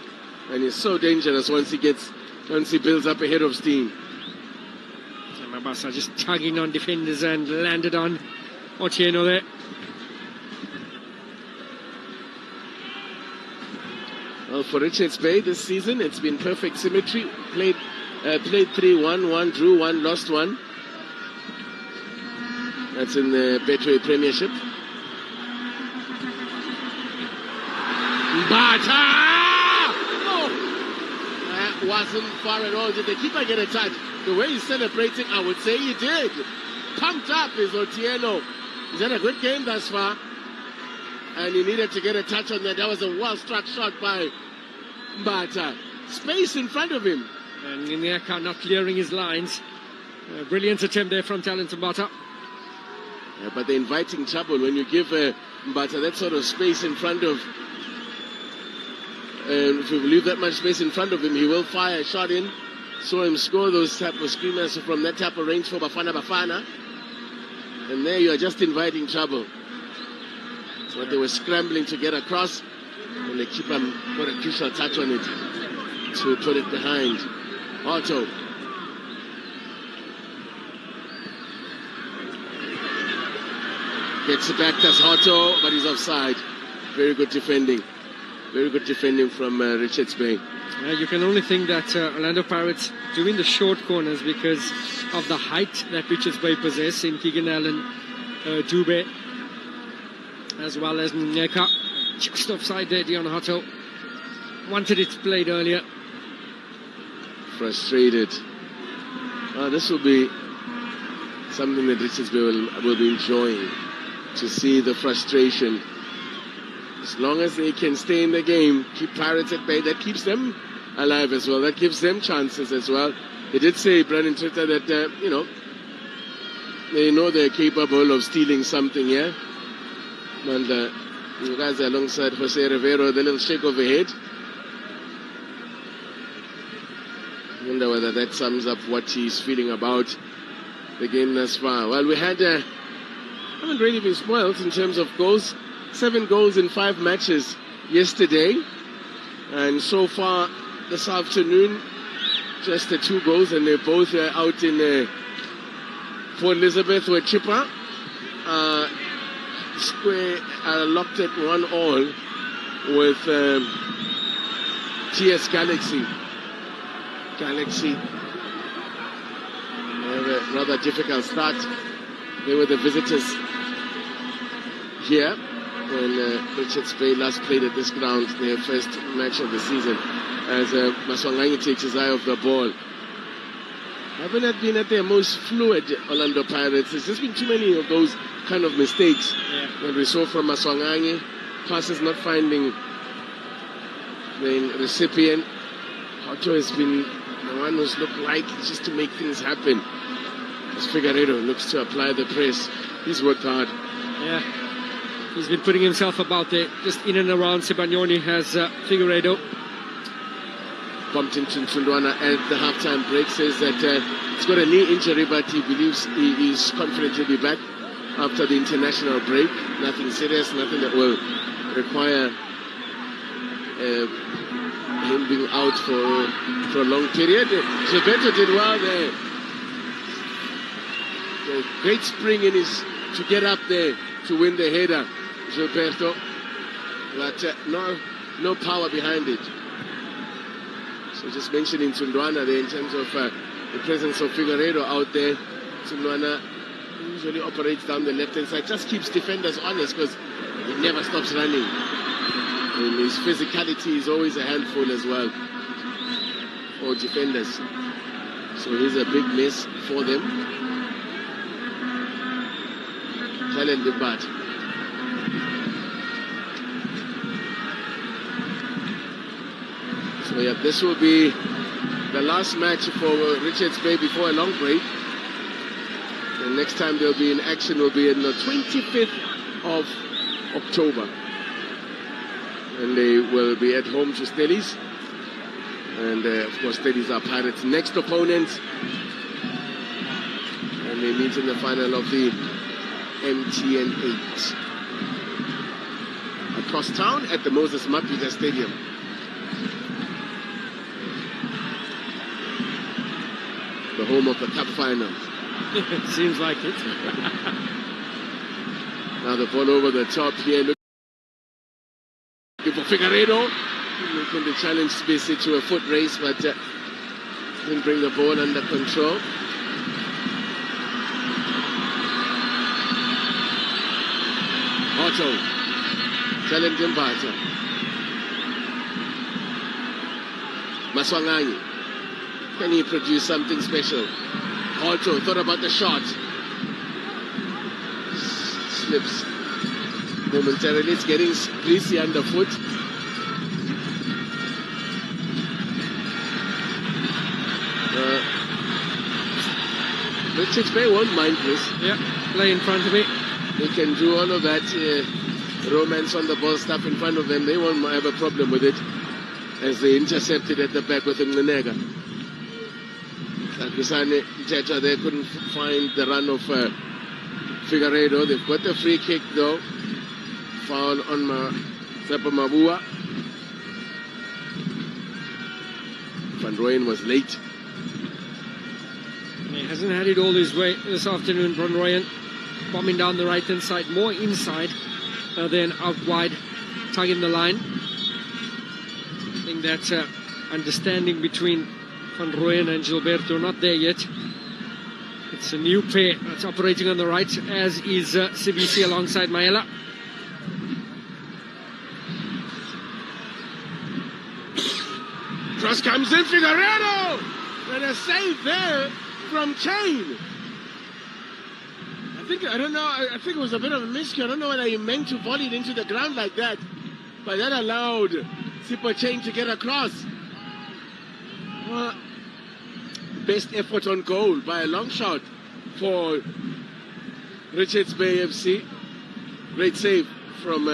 And he's so dangerous once he builds up a head of steam. So Mabasa just tugging on defenders and landed on Otieno there. Well, for Richards Bay this season, it's been perfect symmetry. Played 3-1, 1 drew, 1 lost, 1. That's in the Betway Premiership. Mbata! Oh! That wasn't far at all. Did the keeper get a touch? The way he's celebrating, I would say he did. Pumped up is Otieno. He's had a good game thus far. And he needed to get a touch on that. That was a well-struck shot by Mbata. Space in front of him. And Nyeka not clearing his lines. Brilliant attempt there from Talent Mbata. Yeah, but they're inviting trouble when you give Mbata that sort of space in front of. If you leave that much space in front of him, he will fire a shot in. Saw him score those type of screamers from that type of range for Bafana. And there you are just inviting trouble. But they were scrambling to get across, and the keeper got a crucial touch on it to put it behind. Otto. Gets it back, that's Otto, but he's offside. Very good defending. Very good defending from Richards Bay. You can only think that Orlando Pirates doing the short corners because of the height that Richards Bay possess in Keegan Allen, Dube, as well as Nyeka. Just offside there, Dion Hotto. Wanted it played earlier. Frustrated. This will be something that Richards Bay will be enjoying, to see the frustration. As long as they can stay in the game, keep Pirates at bay, that keeps them alive as well. That gives them chances as well. They did say, Brandon Twitter, that, they know they're capable of stealing something here. And you guys are alongside Jose Rivero, the little shake of the head. I wonder whether that sums up what he's feeling about the game thus far. Well, we had haven't really been spoiled in terms of goals. 7 goals in 5 matches yesterday. And so far this afternoon, just the 2 goals, and they're both out in Port Elizabeth, where Chippa square locked at 1-1 with TS Galaxy. Galaxy have a rather difficult start. They were the visitors here when Richards Bay last played at this ground, their first match of the season, as Maswanganyi takes his eye off the ball. Haven't been at their most fluid, Orlando Pirates. There's just been too many of those kind of mistakes that we saw from Maswanganyi. Passes not finding the recipient. Otto has been the one who's looked like just to make things happen. As Figueiredo looks to apply the press. He's worked hard. Yeah. He's been putting himself about there, just in and around. Sebanyoni has Figueiredo. Bumped into Tundwana at the halftime break. Says that he's got a knee injury, but he believes he is confident he'll be back after the international break. Nothing serious, nothing that will require him being out for a long period. Gilberto did well there. A great spring in his to get up there to win the header, Gilberto, but no power behind it. So just mentioning Tundwana there in terms of the presence of Figueiredo out there. Tundwana usually operates down the left-hand side, just keeps defenders honest because he never stops running. And his physicality is always a handful as well for defenders. So he's a big miss for them. Talented bat. So yeah, this will be the last match for Richards Bay before a long break. The next time they'll be in action will be on the 25th of October. And they will be at home to Stellies. And of course, Stellies are Pirates' next opponent. And they meet in the final of the MTN 8. Across town at the Moses Mapida Stadium. The home of the Cup final. Seems like it. Now the ball over the top here. Looking for Figueiredo. Looking to challenge Spacey to a foot race, but didn't bring the ball under control. Otto. Challenging Mbata. Maswanganyi. Can he produce something special? Otto thought about the shot. Slips momentarily. It's getting greasy underfoot. Richards Bay won't mind this. Yeah, play in front of me. They can do all of that romance on the ball stuff in front of them. They won't have a problem with it as they intercepted at the back with Mnenega. Sakusane Teta there couldn't find the run of Figueiredo. They've got the free kick though. Foul on Sepa Mabua. Van Rooyen was late. He hasn't had it all his way this afternoon, Van Rooyen. Bombing down the right-hand side, more inside than out wide, tugging the line. I think that understanding between Van Rooyen and Gilberto not there yet. It's a new pair that's operating on the right, as is CBC alongside Maela. Cross comes in, Figueiredo! And a save there from Kane. I don't know, I think it was a bit of a miscue. I don't know whether he meant to volley it into the ground like that, but that allowed Sipho Chain to get across. Best effort on goal by a long shot for Richards Bay FC. Great save from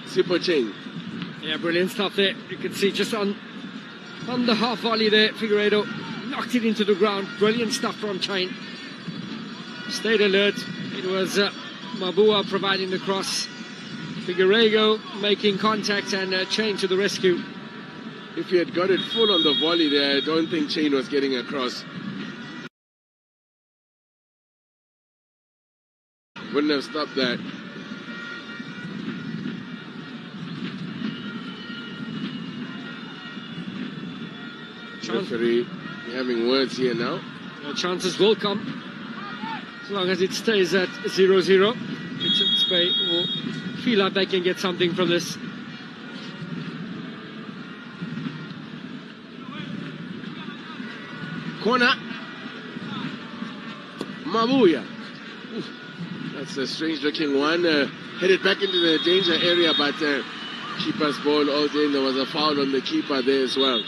Sipho Chain. Yeah, brilliant stuff there. You can see just on the half volley there, Figueiredo knocked it into the ground. Brilliant stuff from Chain. Stayed alert. It was Mabua providing the cross. Figueiredo making contact and Chain to the rescue. If he had got it full on the volley there, I don't think Chain was getting across. Wouldn't have stopped that. Referee having words here now. Chances will come as long as it stays at 0-0. Richards Bay will feel like they can get something from this. Corner. Mabuya. That's a strange looking one. Headed back into the danger area, but keeper's ball all day. There was a foul on the keeper there as well.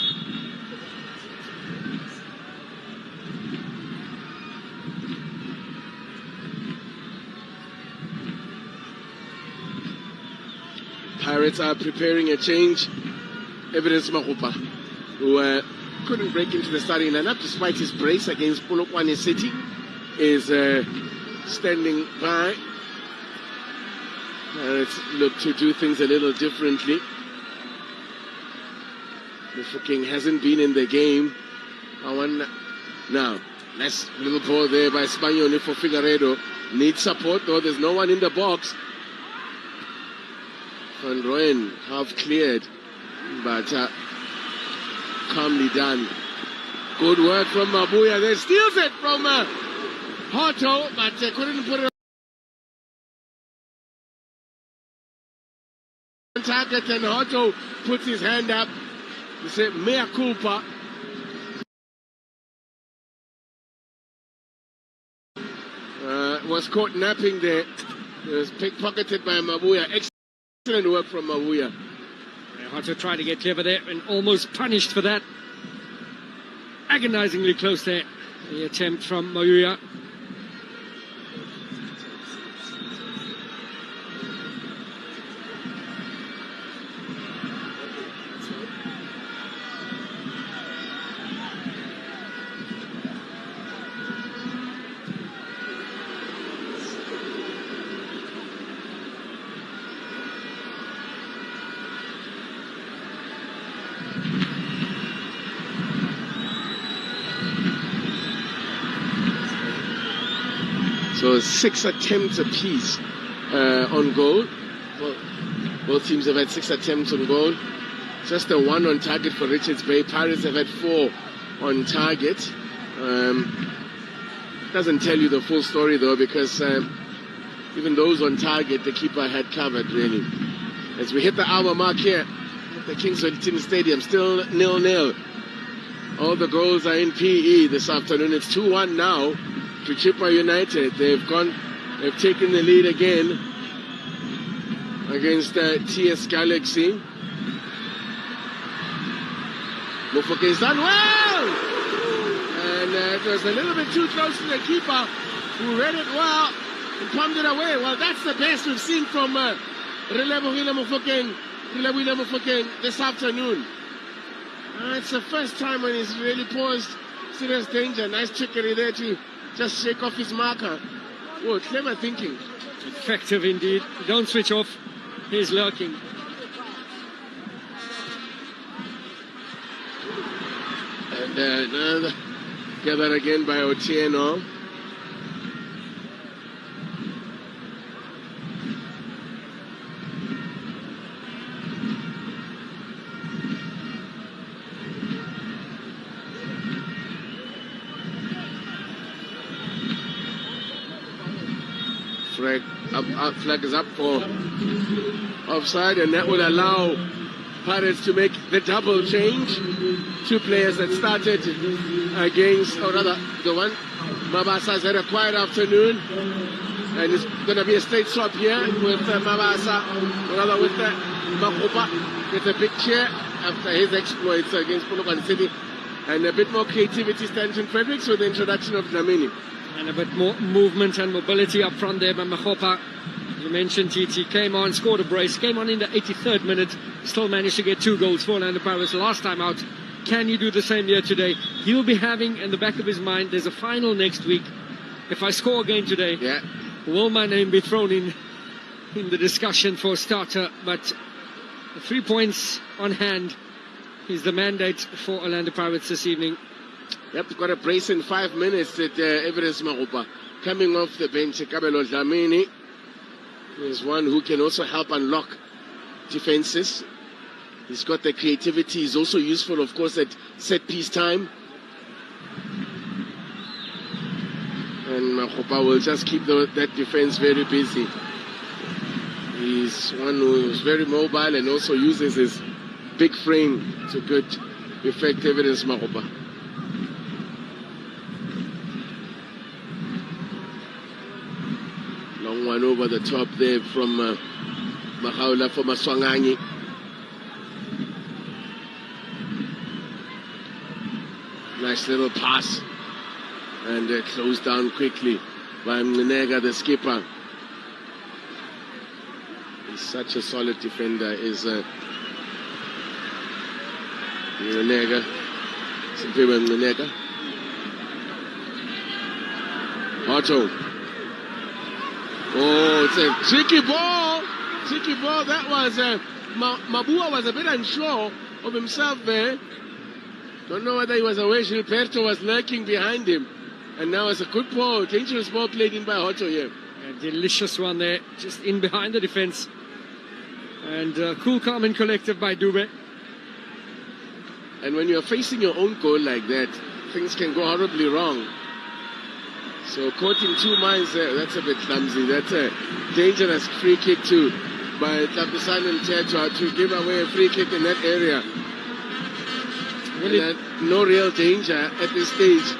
Pirates are preparing a change. Evidence Mahupa, who couldn't break into the starting lineup despite his brace against Polokwane City, is standing by. Let's look to do things a little differently. Mufokeng hasn't been in the game. Now, nice little ball there by Spanioni for Figueiredo. Needs support though, there's no one in the box. Van Rooyen half cleared, but calmly done. Good work from Mabuya there. Steals it from Hoto, but couldn't put it on target, and Hoto puts his hand up. He said, mea culpa. Was caught napping there. It was pickpocketed by Mabuya. Excellent work from Mabuya. Hoto tried to get clever there and almost punished for that. Agonizingly close there. The attempt from Mabuya. So 6 attempts apiece on goal. Well, both teams have had 6 attempts on goal. Just a 1 on target for Richards Bay. Pirates have had 4 on target. Doesn't tell you the full story though, because even those on target, the keeper had covered really. As we hit the hour mark here at the Kingswell Stadium, still 0-0. All the goals are in PE this afternoon. It's 2-1 now to Chippa United. They've taken the lead again against TS Galaxy. Mufokeng's done well! And it was a little bit too close to the keeper, who read it well and pumped it away. Well, that's the best we've seen from Relebohile Mufokeng this afternoon. It's the first time when he's really posed serious danger. Nice trickery there to just shake off his marker. Oh, clever thinking. Effective indeed. Don't switch off. He's lurking. And gathered again by Otieno. Flag is up for offside, and that will allow Pirates to make the double change. 2 players that started against, or rather, the one Mabasa's had a quiet afternoon, and it's going to be a straight swap here with Mabasa, or rather with Makopa, with a big cheer after his exploits against Polokwane City, and a bit more creativity, Stanton Fredericks, with the introduction of Dlamini. And a bit more movement and mobility up front there by Makopa. You mentioned TT came on, scored a brace, came on in the 83rd minute, still managed to get 2 goals for Orlando Pirates last time out. Can you do the same here today? He'll be having in the back of his mind, there's a final next week. If I score again today, will my name be thrown in the discussion for starter, but 3 points on hand is the mandate for Orlando Pirates this evening. Yep, got a brace in 5 minutes at Evidence Marupa. Coming off the bench, Kabelo Dlamini is one who can also help unlock defenses. He's got the creativity. He's also useful, of course, at set-piece time. And Marupa will just keep that defense very busy. He's one who's very mobile and also uses his big frame to good effect. Evidence Marupa. Long one over the top there from Mahaula for Maswanganyi. Nice little pass. And closed down quickly by Mnenega, the skipper. He's such a solid defender, is Mnenega. Simpiwe Mnenega. Otto. Oh, it's a tricky ball. Tricky ball. That was Mabua was a bit unsure of himself there. Don't know whether he was aware Gilberto was lurking behind him. And now it's a good ball, dangerous ball played in by Otto here. A delicious one there, just in behind the defense. And cool, calm and collective by Dube. And when you're facing your own goal like that, things can go horribly wrong. So caught in 2 minds there, that's a bit clumsy. That's a dangerous free kick too by Tapisan and Tetua to give away a free kick in that area. No real danger at this stage.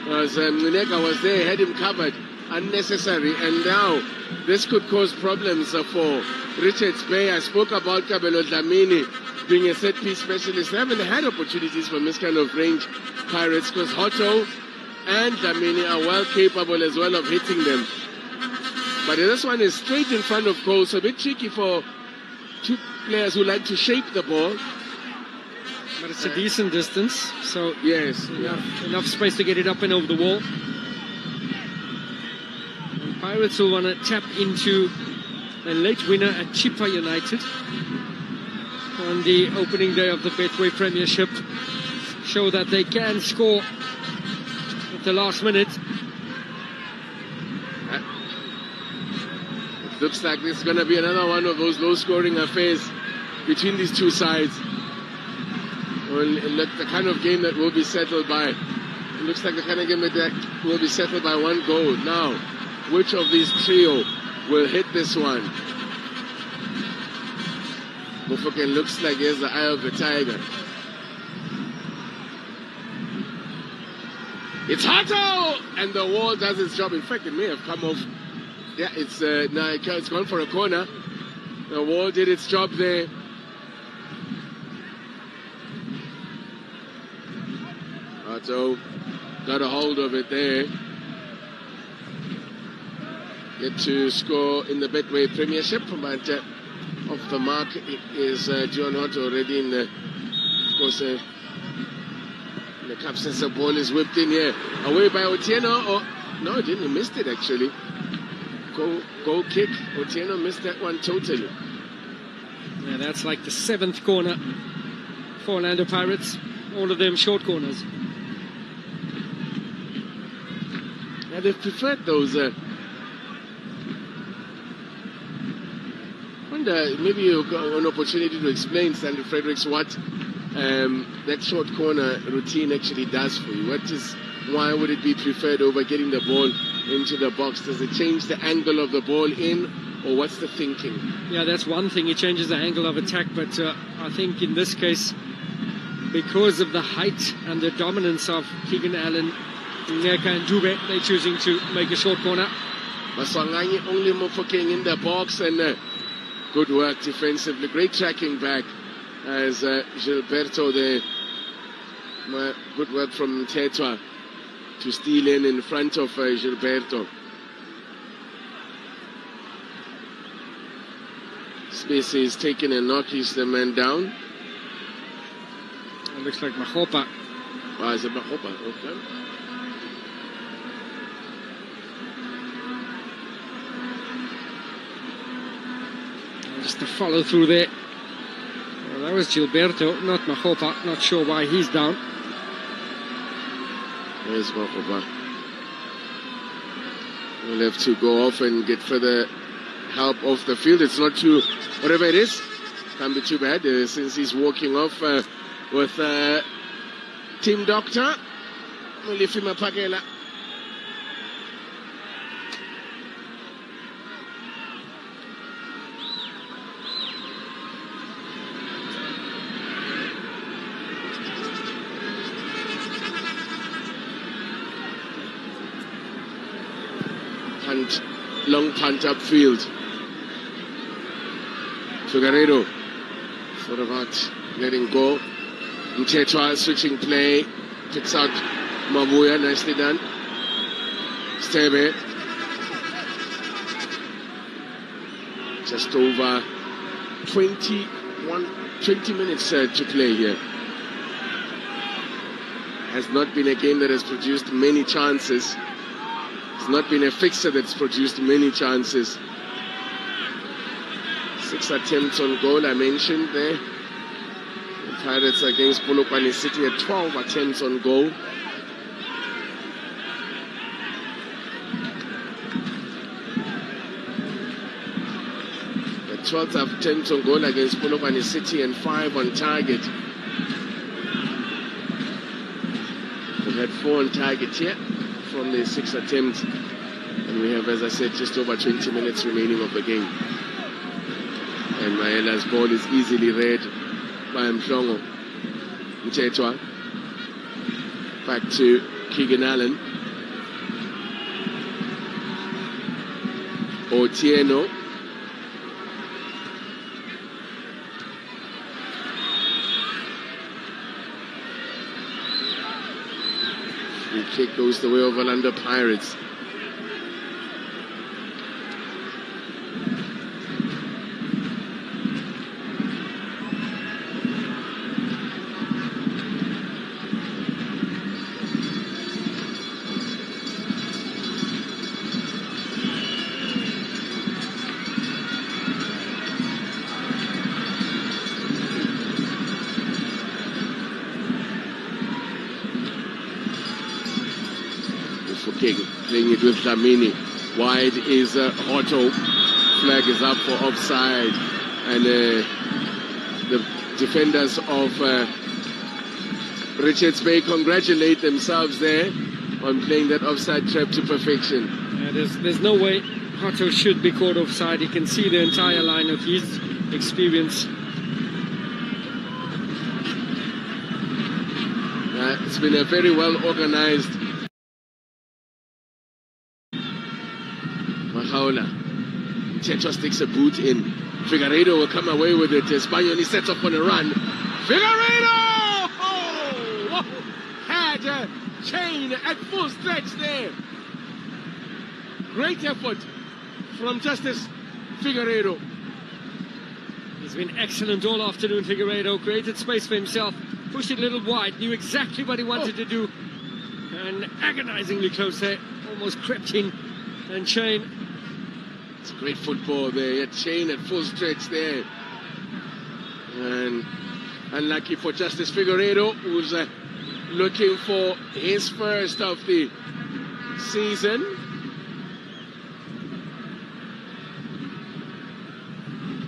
As Mnenega was there, had him covered, unnecessary. And now this could cause problems for Richards Bay. I spoke about Kabelo Dlamini being a set-piece specialist. They haven't had opportunities from this kind of range, Pirates, because Hotto and Dlamini are well capable as well of hitting them. But this one is straight in front of goal, so a bit tricky for two players who like to shape the ball. But it's a decent distance, so yes, enough space to get it up and over the wall. And Pirates will want to tap into a late winner at Chippa United on the opening day of the Betway Premiership. Show that they can score at the last minute. It looks like this is going to be another one of those low-scoring affairs between these two sides. Well, the kind of game that will be settled by, it looks like the kind of game that will be settled by one goal. Now, which of these trio will hit this one? Mufuken looks like he has the eye of the tiger. It's Hato! And the wall does its job. In fact, it may have come off. Yeah, it's now it's gone for a corner. The wall did its job there. Hato got a hold of it there. Yet to score in the Betway Premiership, but off the mark is John Hato already in the, of course, the cup since the ball is whipped in here. Away by Otieno. Oh, no, he didn't. He missed it actually. Goal kick. Otieno missed that one totally. Yeah, that's like the 7th corner for Orlando Pirates. All of them short corners. Yeah, they've preferred those. Wonder, maybe you got an opportunity to explain, Stanley Fredericks, what that short corner routine actually does for you. Why would it be preferred over getting the ball into the box? Does it change the angle of the ball in, or what's the thinking? Yeah, that's one thing. It changes the angle of attack, but I think in this case, because of the height and the dominance of Keegan Allen, Neka and Dube, they're choosing to make a short corner. Maswanganyi only Mofokeng in the box, and good work defensively. Great tracking back as Gilberto there. Good work from Tetua to steal in front of Gilberto. Space is taken and knocks the man down. It looks like Mahopa. Oh, is it Mahopa? Okay. Just the follow through there. Well, that was Gilberto, not Mahopa. Not sure why he's down. There's Mahopa. We'll have to go off and get further help off the field. It's not too, whatever it is, can't be too bad since he's walking off with team doctor Mulifima Pakela. Long punt upfield. Figueiredo thought about letting go. Mtetwa switching play. Picks out Mabuya, nicely done. Stebe. Just over 20 minutes to play here. Has not been a game that has produced many chances. It's not been a fixture that's produced many chances. 6 attempts on goal, I mentioned there. The Pirates against Polokwane City at 12 attempts on goal. The 12th attempts on goal against Polokwane City and 5 on target. We've had 4 on target here from the 6 attempts, and we have, as I said, just over 20 minutes remaining of the game. And Maela's ball is easily read by Mhlongo. Mtetwa back to Keegan Allen. Otieno. Free kick goes the way of Orlando Pirates. Playing it with Dlamini. Wide is Otto. Flag is up for offside. And the defenders of Richards Bay congratulate themselves there on playing that offside trap to perfection. There's no way Otto should be caught offside. He can see the entire line of his experience. It's been a very well organized Mtetwa sticks a boot in. Figueiredo will come away with it. Espanyol sets off on a run. Figueiredo! Oh! Had a chain at full stretch there. Great effort from Justice Figueiredo. He's been excellent all afternoon, Figueiredo. Created space for himself. Pushed it a little wide. Knew exactly what he wanted to do. And agonizingly close there. Almost crept in. And Chain. It's great football there. Chain at full stretch there. And unlucky for Justice Figueiredo, who's looking for his first of the season.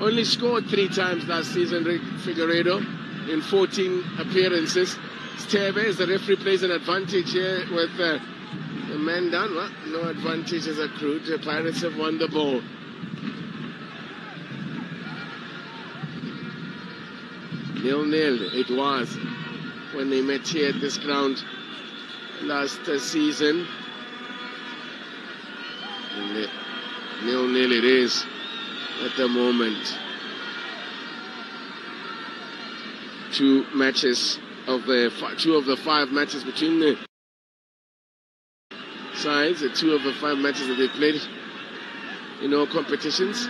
Only scored 3 times last season, Figueiredo, in 14 appearances. Steve, as the referee, plays an advantage here with the man down. Well, no advantage is accrued. The Pirates have won the ball. Nil-nil it was when they met here at this ground last season. And nil-nil it is at the moment. 2 of the 5 matches between the sides, 2 of the 5 matches that they played in all competitions.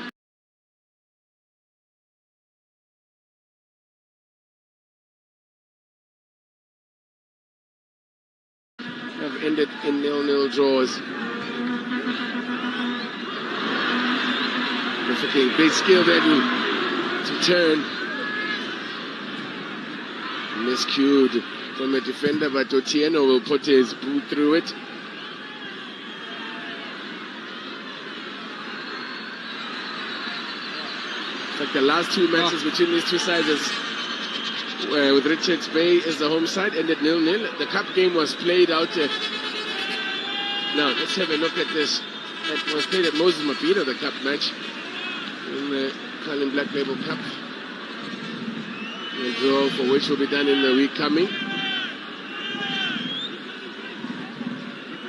Have ended in nil-nil draws. Great skill there, to turn. Miscued from a defender, but Otieno will put his boot through it. It's like the last two matches between these two sides with Richards Bay as the home side ended 0-0. The cup game was played out. Now let's have a look at this. It was played at Moses Mabhida, the cup match in the Carlin Black Label Cup. The draw for which will be done in the week coming.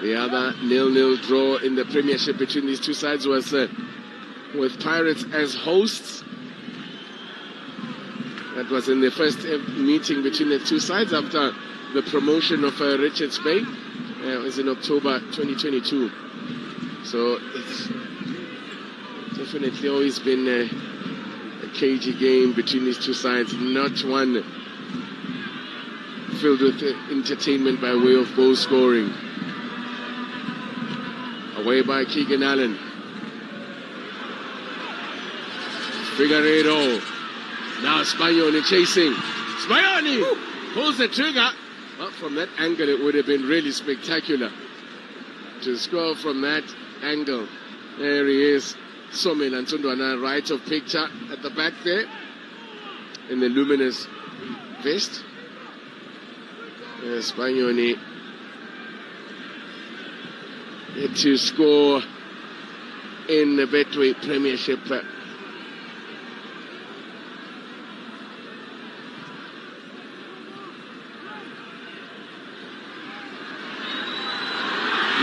The other 0-0 draw in the Premiership between these two sides was with Pirates as hosts. That was in the first meeting between the two sides after the promotion of Richards Bay. It was in October 2022. So it's definitely always been a cagey game between these two sides, not one filled with entertainment by way of goal scoring. Away by Keegan Allen. Figueiredo. Now Spagnoni chasing. Spagnoni pulls the trigger. Well, from that angle it would have been really spectacular to score from that angle. There he is. Somel Ntundwana, right of picture at the back there in the luminous vest. Spagnoni to score in the Betway Premiership.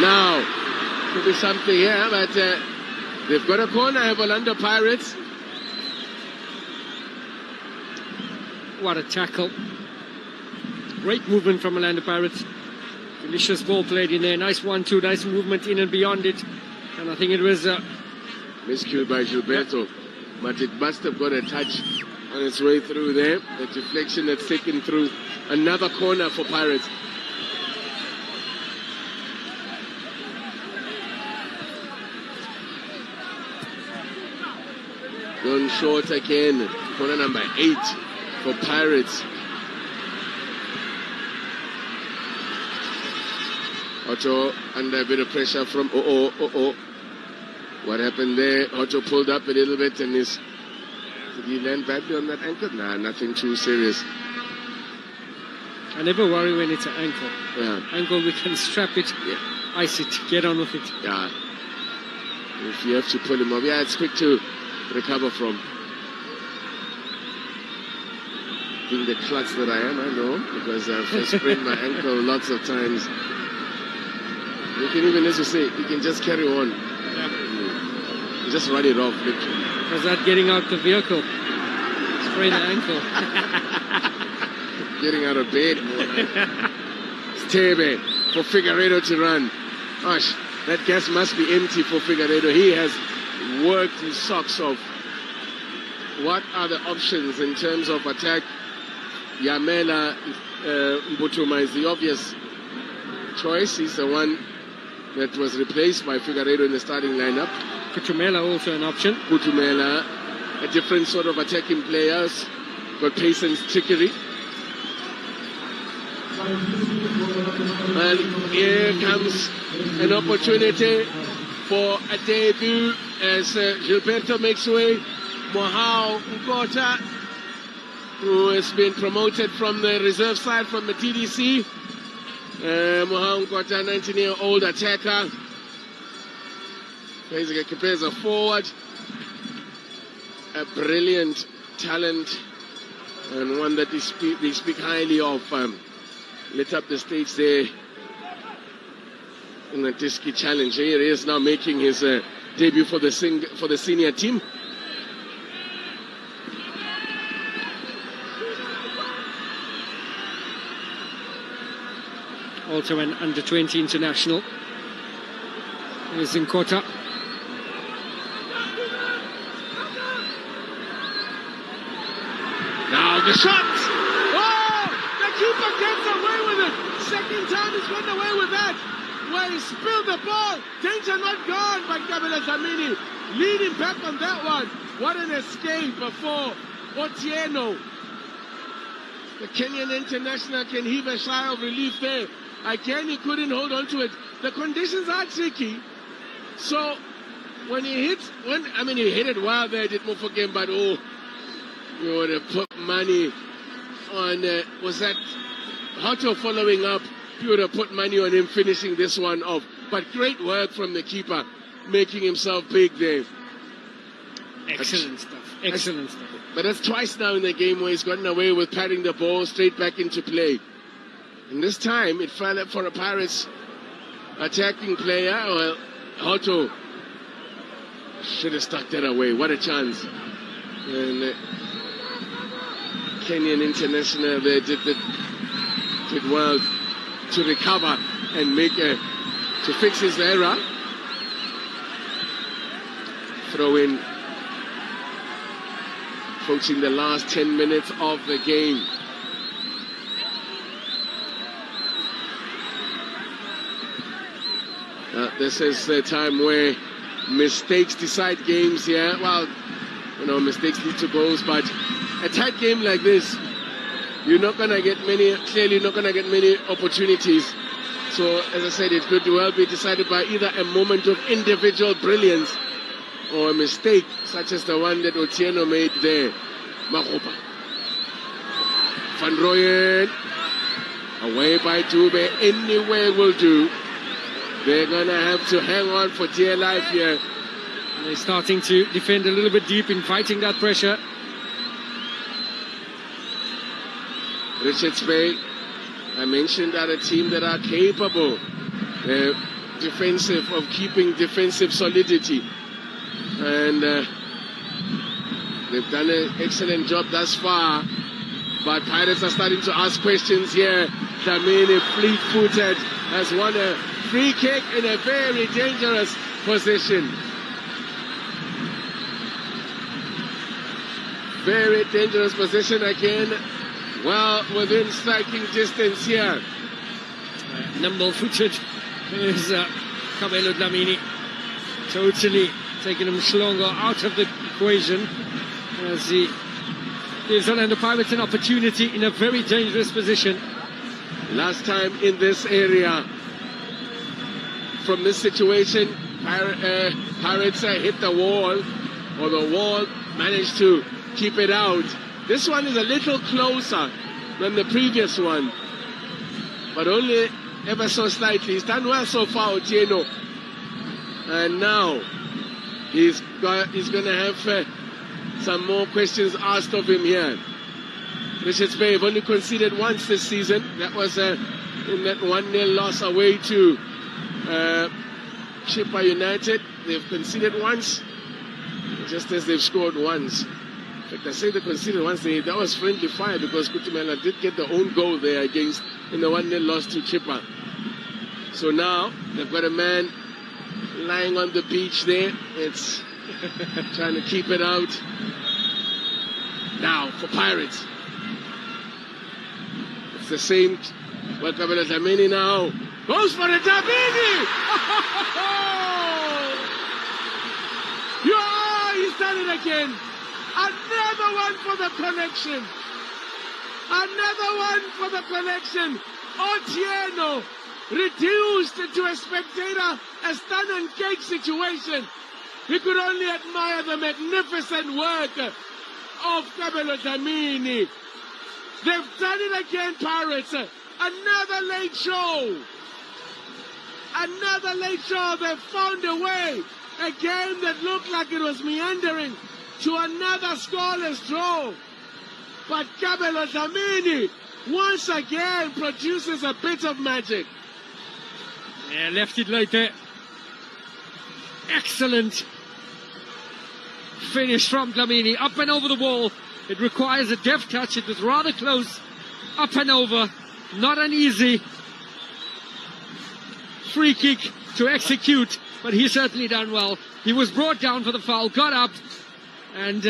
Now, could be something here, but they've got a corner, Orlando Pirates. What a tackle. Great movement from Orlando Pirates. Delicious ball played in there. Nice 1-2, nice movement in and beyond it. And I think it was... miscued by Gilberto. But it must have got a touch on its way through there. The deflection that's taken through. Another corner for Pirates. Gone short again. Corner number 8 for Pirates. Otto under a bit of pressure from What happened there? Otto pulled up a little bit and did he land badly on that ankle? Nah, nothing too serious. I never worry when it's an ankle. Yeah. Ankle, we can strap it, ice it, get on with it. Yeah. If you have to pull him up, yeah, it's quick to recover from. Being the klutz that I am, I know, because I've sprained my ankle lots of times. You can even, as you say, you can just carry on. Yeah. You just run it off, literally. Was that getting out the vehicle? Sprain the ankle. Getting out of bed. Stebe for Figueiredo to run. Gosh, that gas must be empty for Figueiredo. He has worked his socks off. What are the options in terms of attack? Yamela Mbutuma is the obvious choice. He's the one that was replaced by Figueiredo in the starting lineup. Kutumela also an option. Kutumela, a different sort of attacking players. Got pace and trickery. And here comes an opportunity for a debut as Gilberto makes way. Mohau Nkota, who has been promoted from the reserve side from the TDC. Mohau Nkota, 19-year-old attacker. Basically compares a forward. A brilliant talent and one that they speak highly of. Lit up the stage there in the Diski Challenge. Here he is now making his debut for the senior team. Also an under-20 international. Here's Nkota. Now the shot! Oh! The keeper gets away with it! Second time he's gone away with that! Where he spilled the ball! Danger not gone by Kabila Zamini. Leading back on that one. What an escape for Otieno. The Kenyan international can heave a sigh of relief there. Again, he couldn't hold on to it. The conditions are tricky. So when he hit, he hit it well there, did move for game, but you would have put money on, was that Hoto following up? You would have put money on him finishing this one off. But great work from the keeper, making himself big there. Excellent stuff. Excellent stuff. But that's twice now in the game where he's gotten away with patting the ball straight back into play. And this time it fell up for a Pirates attacking player. Well, Hoto should have stuck that away. What a chance. And Kenyan international there did well to recover and to fix his error. Throw in, approaching the last 10 minutes of the game. This is the time where mistakes decide games here. Well, mistakes lead to goals, but a tight game like this, you're not going to get many, clearly not going to get many opportunities. So, as I said, it could well be decided by either a moment of individual brilliance or a mistake, such as the one that Otieno made there. Mahopa. Van Rooyen. Away by Dube. Anywhere will do. They're going to have to hang on for dear life here. They're starting to defend a little bit deep in fighting that pressure. Richards Bay, I mentioned, are a team that are capable of keeping defensive solidity. And they've done an excellent job thus far. But Pirates are starting to ask questions here. Dlamini, fleet-footed, has won a free kick in a very dangerous position. Very dangerous position again. Well, within striking distance here. Nimble-footed is Kabelo Dlamini. Totally taking him Slongo out of the equation as he gives Orlando Pirates an opportunity in a very dangerous position. Last time in this area, from this situation, Pirates hit the wall, or the wall managed to keep it out. This one is a little closer than the previous one, but only ever so slightly. He's done well so far, Otieno, and now he's going to have some more questions asked of him here. Richards Bay have only conceded once this season. That was in that 1-0 loss away to Chippa United. They've conceded once, just as they've scored once. In fact, I say they conceded once. That was friendly fire because Kutumela did get the own goal there in the 1-0 loss to Chippa. So now they've got a man lying on the beach there. It's trying to keep it out. Now for Pirates. It's the same. Welcome to Dlamini now. Goes for the Dlamini! He's done it again. Another one for the connection. Another one for the connection. Otieno reduced to a spectator, a stun and cake situation. He could only admire the magnificent work of Kabelo Dlamini. They've done it again, Pirates. Another late show. Another late show. They've found a way. A game that looked like it was meandering to another scoreless draw. But Kabelo Dlamini once again produces a bit of magic. Yeah, left it like that. Excellent finish from Dlamini. Up and over the wall. It requires a deft touch. It was rather close. Up and over. Not an easy free kick to execute, but he certainly done well. He was brought down for the foul, got up, and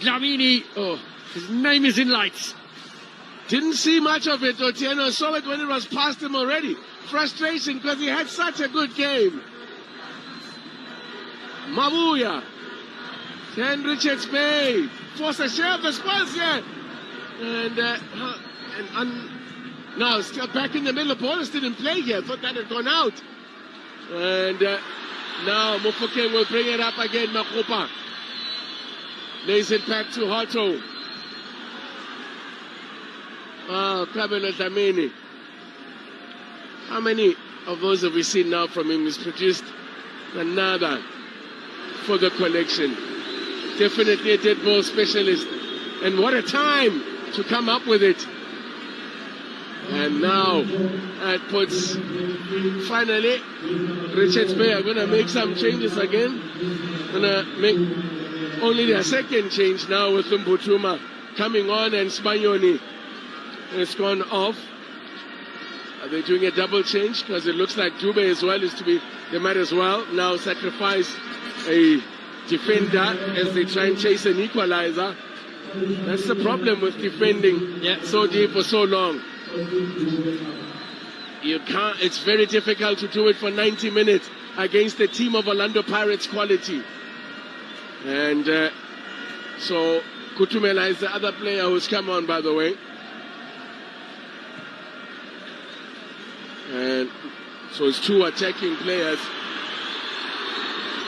Dlamini, his name is in lights. Didn't see much of it. Otieno saw it when it was past him already. Frustration because he had such a good game. Mabuya Then Richards Bay force a shove as well here. And now still back in the middle. Ballers didn't play here. Thought that had gone out. And now Mofokeng will bring it up again. Makopa lays it back to Hotto. Kabelo Dlamini. How many of those have we seen now from him? He's produced another for the collection. Definitely a dead ball specialist. And what a time to come up with it. And now that puts, finally, Richards Bay are going to make some changes again. Going to make only their second change now with Mbutuma coming on and Spanioni has gone off. Are they doing a double change? Because it looks like Dube as well is to be, they might as well now sacrifice a defender as they try and chase an equalizer. That's the problem with defending so deep for so long. You can't, it's very difficult to do it for 90 minutes against a team of Orlando Pirates quality. And so Kutumela is the other player who's come on, by the way. And so it's two attacking players.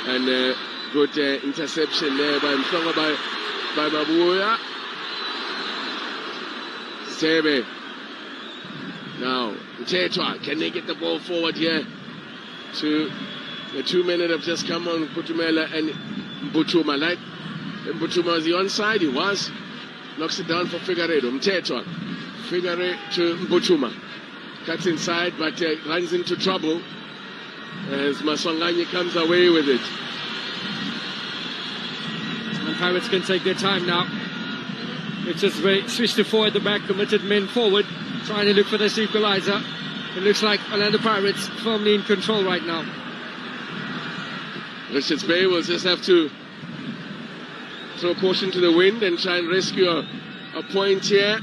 And good interception there by Mhlongo, by Mabuya. Sebe. Now, Mtetwa, can they get the ball forward here to the 2 men that have just come on, Kutumela and Mbutuma. Like, Mbutuma was the onside, he was. Knocks it down for Figueiredo. Mtetwa. Figueiredo to Mbutuma. Cuts inside, but runs into trouble as Maswanganyi comes away with it. And Pirates can take their time now. It's just switch to four at the back, committed men forward, trying to look for this equalizer. It looks like Orlando Pirates firmly in control right now. Richards Bay will just have to throw caution to the wind and try and rescue a point here.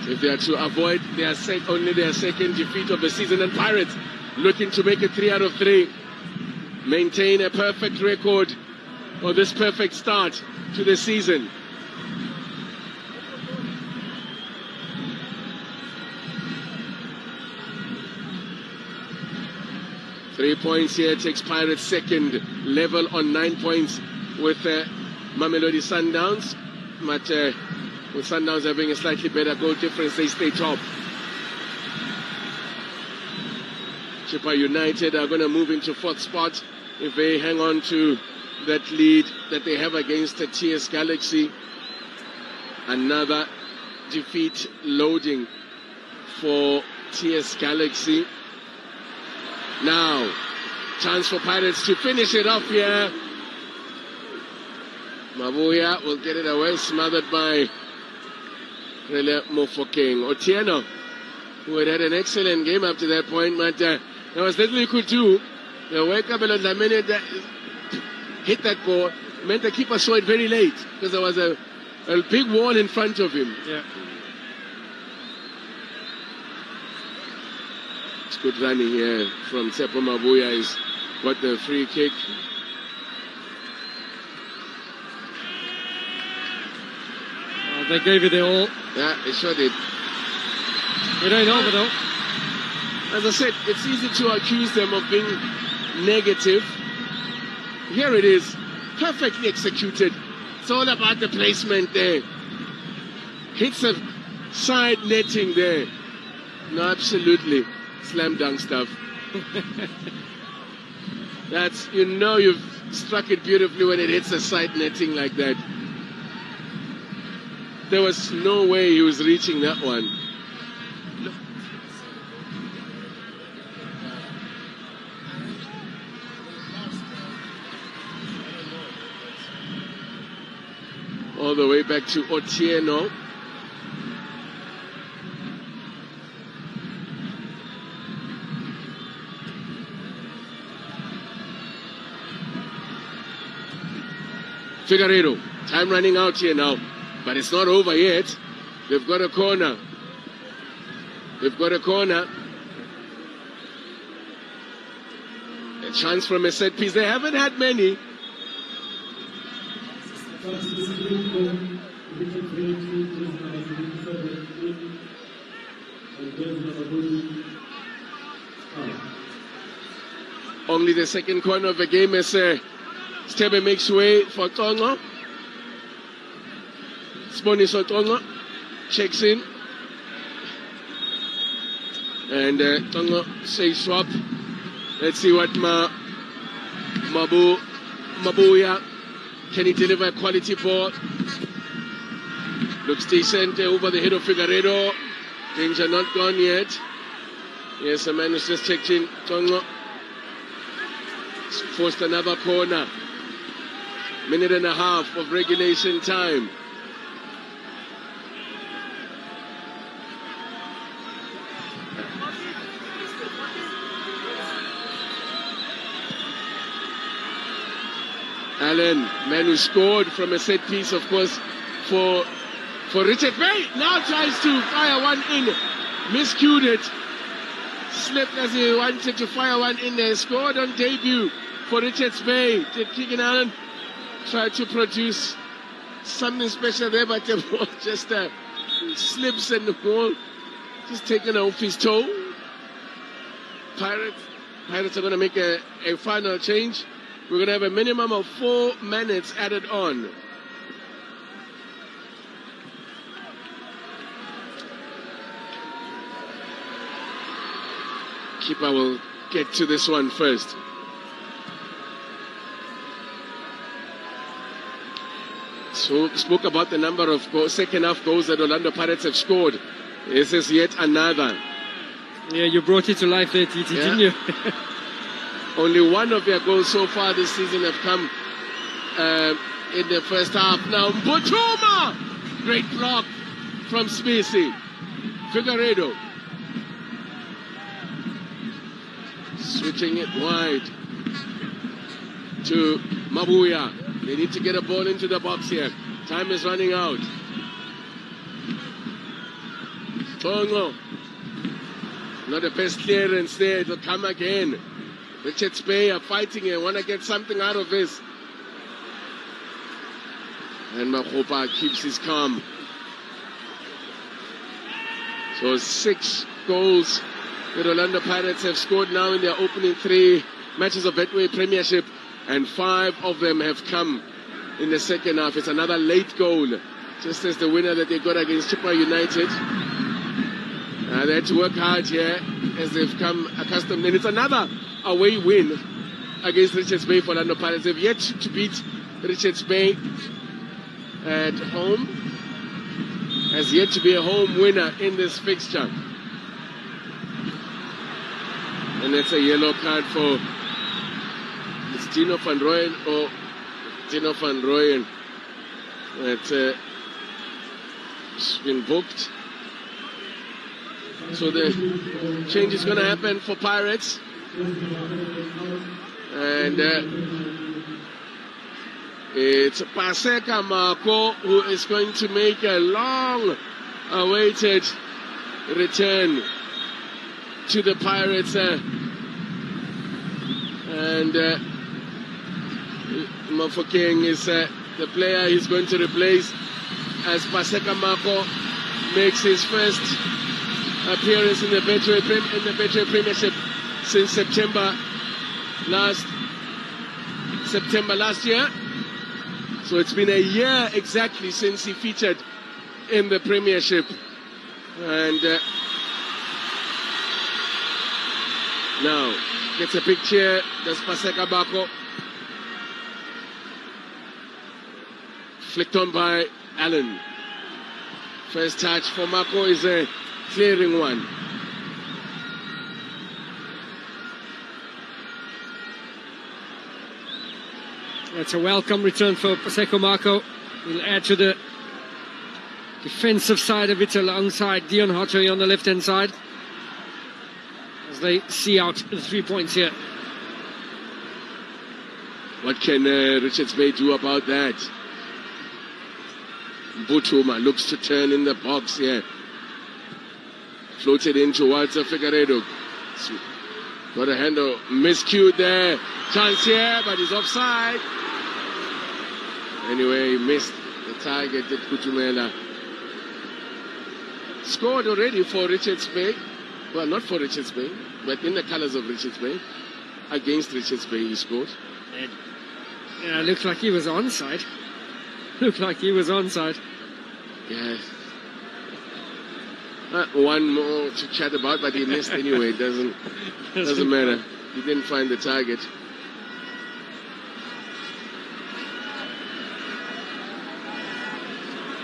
If they are to avoid only their second defeat of the season, and Pirates looking to make it 3 out of 3, maintain a perfect record or this perfect start to the season. Three points here takes Pirates second, level on 9 points with Mamelodi Sundowns, but with Sundowns having a slightly better goal difference, they stay top. Chippa United are going to move into 4th spot if they hang on to that lead that they have against the TS Galaxy. Another defeat loading for TS Galaxy. Now, chance for Pirates to finish it off here. Mabuya will get it away, smothered by Mofokeng. Otieno, who had an excellent game up to that point, but there was little he could do. The way Kabelo Dlamini hit that ball meant the keeper saw it very late because there was a big wall in front of him. Yeah. It's good running here from Tsepo Mabuya. He's got the free kick. They gave it their all. Yeah, they sure did. It ain't over though. As I said, it's easy to accuse them of being negative. Here it is, perfectly executed. It's all about the placement there. Hits a side netting there. No, absolutely. Slam dunk stuff. That's, you know, you've struck it beautifully when it hits a side netting like that. There was no way he was reaching that one. All the way back to Otieno. Figueiredo, time running out here now, but it's not over yet. They've got a corner. They've got a corner. A chance from a set piece. They haven't had many. Only the second corner of the game as Stebe makes way for Tongo. Sponiso Tongo checks in. And Tongo says swap. Let's see what Mabuya, can he deliver a quality ball? Looks decent over the head of Figueiredo. Danger not gone yet. Yes, a man who's just checked in. Tongo forced another corner. Minute and a half of regulation time. Allen, man who scored from a set piece, of course, for Richard Bay. Now tries to fire one in. Miscued it. Slipped as he wanted to fire one in there. Scored on debut for Richards Bay. Did Keegan Allen try to produce something special there, but the ball just slips and the ball just taken off his toe. Pirates are going to make a final change. We're going to have a minimum of 4 minutes added on. Keeper will get to this one first. So spoke about the number of second half goals that Orlando Pirates have scored. This is yet another. Yeah, you brought it to life there, Titi, didn't you? Only one of their goals so far this season have come in the first half. Now Mbutuma, great block from Spacey. Figueiredo switching it wide to Mabuya. They need to get a ball into the box here. Time is running out. Tongo, not the best clearance there. It'll come again. Richards Bay are fighting here, want to get something out of this. And Mahopa keeps his calm. So 6 goals that Orlando Pirates have scored now in their opening 3 matches of Betway Premiership, and 5 of them have come in the second half. It's another late goal, just as the winner that they got against Chippa United. They had to work hard here as they've come accustomed. And it's another away win against Richards Bay for Orlando Pirates. They've yet to beat Richards Bay at home. Has yet to be a home winner in this fixture. And that's a yellow card for Dino van Rooyen or Dino van Rooyen. That's been booked. So the change is going to happen for Pirates. And it's Paseka Marco who is going to make a long-awaited return to the Pirates. And Mofokeng is the player he's going to replace as Paseka Marco makes his first appearance in the Betway Premiership since September last year. So it's been a year exactly since he featured in the Premiership. And now gets a big cheer. That's Paseka Bako. Flicked on by Allen. First touch for Mako is a clearing one. That's a welcome return for Paseka Marco. He'll add to the defensive side of it alongside Dion Hottery on the left-hand side as they see out the 3 points here. What can Richards Bay do about that? Mbutuma looks to turn in the box here. Floated in towards Figueiredo. Got a handle miscued there. Chance here, but he's offside. Anyway, he missed the target that Kutumela scored already for Richards Bay. Well, not for Richards Bay, but in the colours of Richards Bay. Against Richards Bay, he scored. Yeah, looks like he was onside. Looked like he was onside. Yeah. One more to chat about, but he missed anyway. It doesn't matter. He didn't find the target.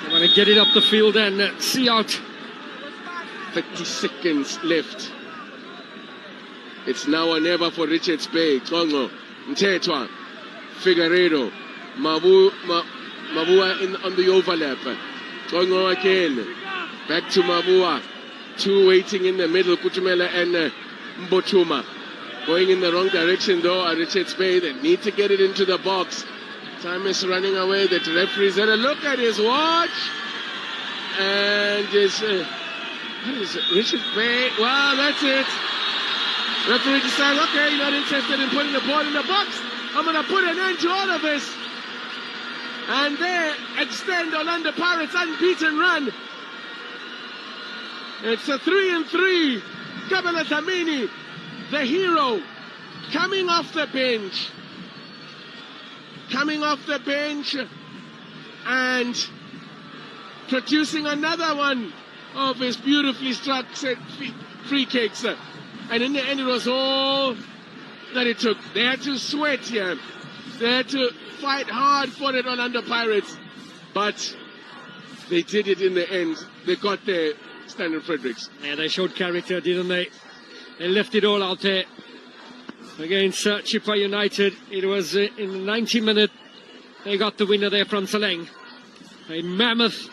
They want to get it up the field and see out. 30 seconds left. It's now or never for Richards Bay. Kongo, Ntetwa, Figueiredo, Mabua on the overlap. Kongo again. Back to Mabua. Two waiting in the middle, Kutumela and Mbotuma. Going in the wrong direction though, Richards Bay. They need to get it into the box. Time is running away. The referee's had a look at his watch. And what is it? Richards Bay. Well, that's it. Referee decides, okay, you're not interested in putting the ball in the box. I'm going to put an end to all of this. And they extend Orlando Pirates' unbeaten run. It's a 3-3. Kabela Dlamini, the hero, coming off the bench. Coming off the bench and producing another one of his beautifully struck free kicks. And in the end, it was all that it took. They had to sweat here. They had to fight hard for it Orlando Pirates. But they did it in the end. They got there, Stanley Fredericks. Yeah, they showed character, didn't they? They left it all out there. Against Chippa United, it was in the 90th minute. They got the winner there from Saleng. A mammoth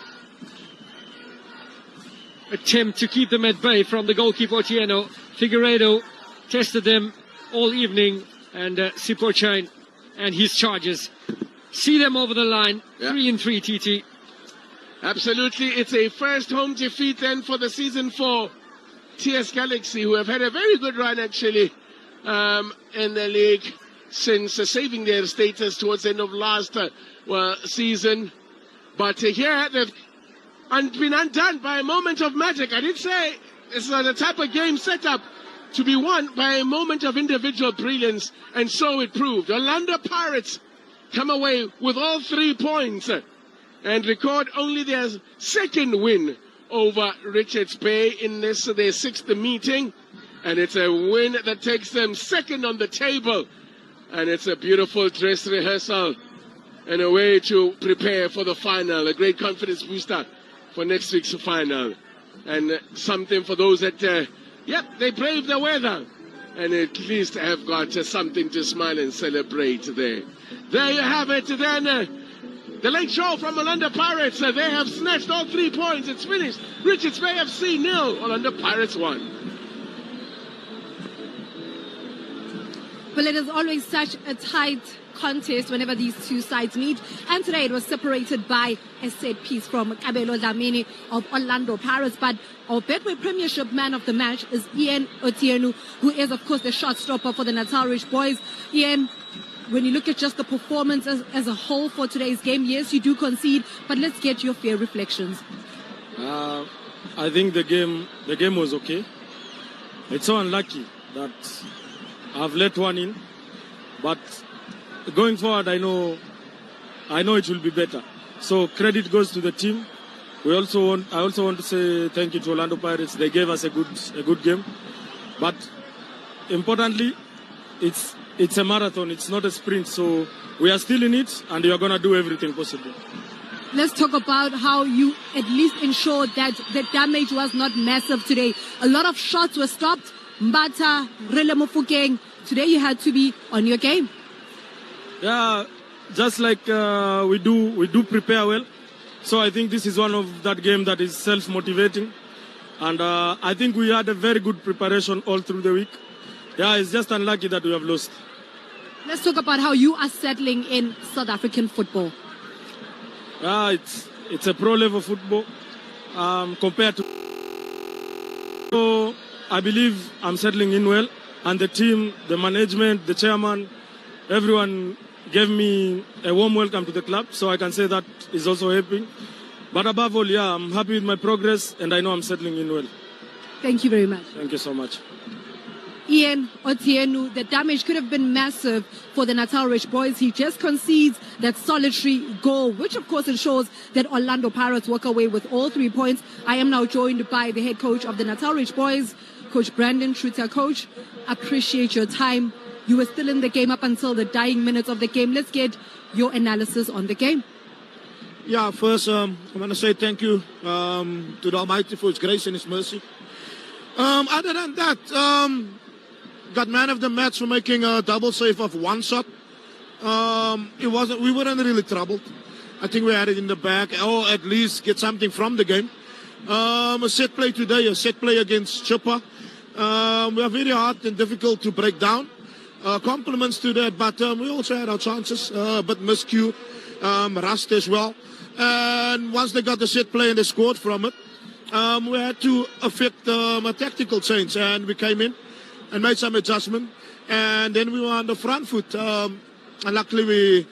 attempt to keep them at bay from the goalkeeper Otieno. Figueiredo tested them all evening, and Sipochain and his charges see them over the line. 3-3, TT. Absolutely, it's a first home defeat then for the season for TS Galaxy, who have had a very good run actually in the league since saving their status towards the end of last season. But here they've been undone by a moment of magic. I did say it's the type of game set up to be won by a moment of individual brilliance, and so it proved. Orlando Pirates come away with all 3 points and record only their second win over Richards Bay in this their 6th meeting. And it's a win that takes them second on the table. And it's a beautiful dress rehearsal and a way to prepare for the final. A great confidence booster for next week's final. And something for those that, they braved the weather. And at least have got something to smile and celebrate there. There you have it then. The late show from Orlando Pirates. They have snatched all 3 points. It's finished. Richards Bay FC 0. Orlando Pirates 1. Well, it is always such a tight contest whenever these two sides meet. And today it was separated by a set piece from Kabelo Dlamini of Orlando Pirates. But our Betway Premiership man of the match is Ian Otieno, who is, of course, the shot stopper for the Natal Rich Boys. Ian, when you look at just the performance as a whole for today's game, yes, you do concede, but let's get your fair reflections. I think the game was okay. It's so unlucky that I've let one in, but going forward, I know it will be better. So credit goes to the team. I also want to say thank you to Orlando Pirates. They gave us a good game, but importantly, it's a marathon. It's not a sprint. So we are still in it, and we are going to do everything possible. Let's talk about how you at least ensured that the damage was not massive today. A lot of shots were stopped. Mbata, Rele Mofokeng, today you had to be on your game. Yeah, just like we do prepare well. So I think this is one of that game that is self-motivating. And I think we had a very good preparation all through the week. Yeah, it's just unlucky that we have lost. Let's talk about how you are settling in South African football. Yeah, it's a pro-level football compared to... So I believe I'm settling in well. and the team, the management, the chairman, everyone gave me a warm welcome to the club, so I can say that is also helping. But above all, yeah, I'm happy with my progress, and I know I'm settling in well. Thank you very much. Thank you so much. Ian Otieno, the damage could have been massive for the Natal Rich boys. He just concedes that solitary goal, which of course ensures that Orlando Pirates walk away with all 3 points. I am now joined by the head coach of the Natal Rich boys, Coach Brandon Schutzer. Coach, appreciate your time. You were still in the game up until the dying minutes of the game. Let's get your analysis on the game. Yeah, first, I want to say thank you to the Almighty for His grace and His mercy. Other than that, got man of the match for making a double save of one shot. We weren't really troubled. I think we had it in the bag, or at least get something from the game. A set play today, a set play against Chippa. We are very hard and difficult to break down. Compliments to that, but we also had our chances, but miscue, rust as well. And once they got the set play and they scored from it, we had to affect a tactical change, and we came in and made some adjustment, and then we were on the front foot. And luckily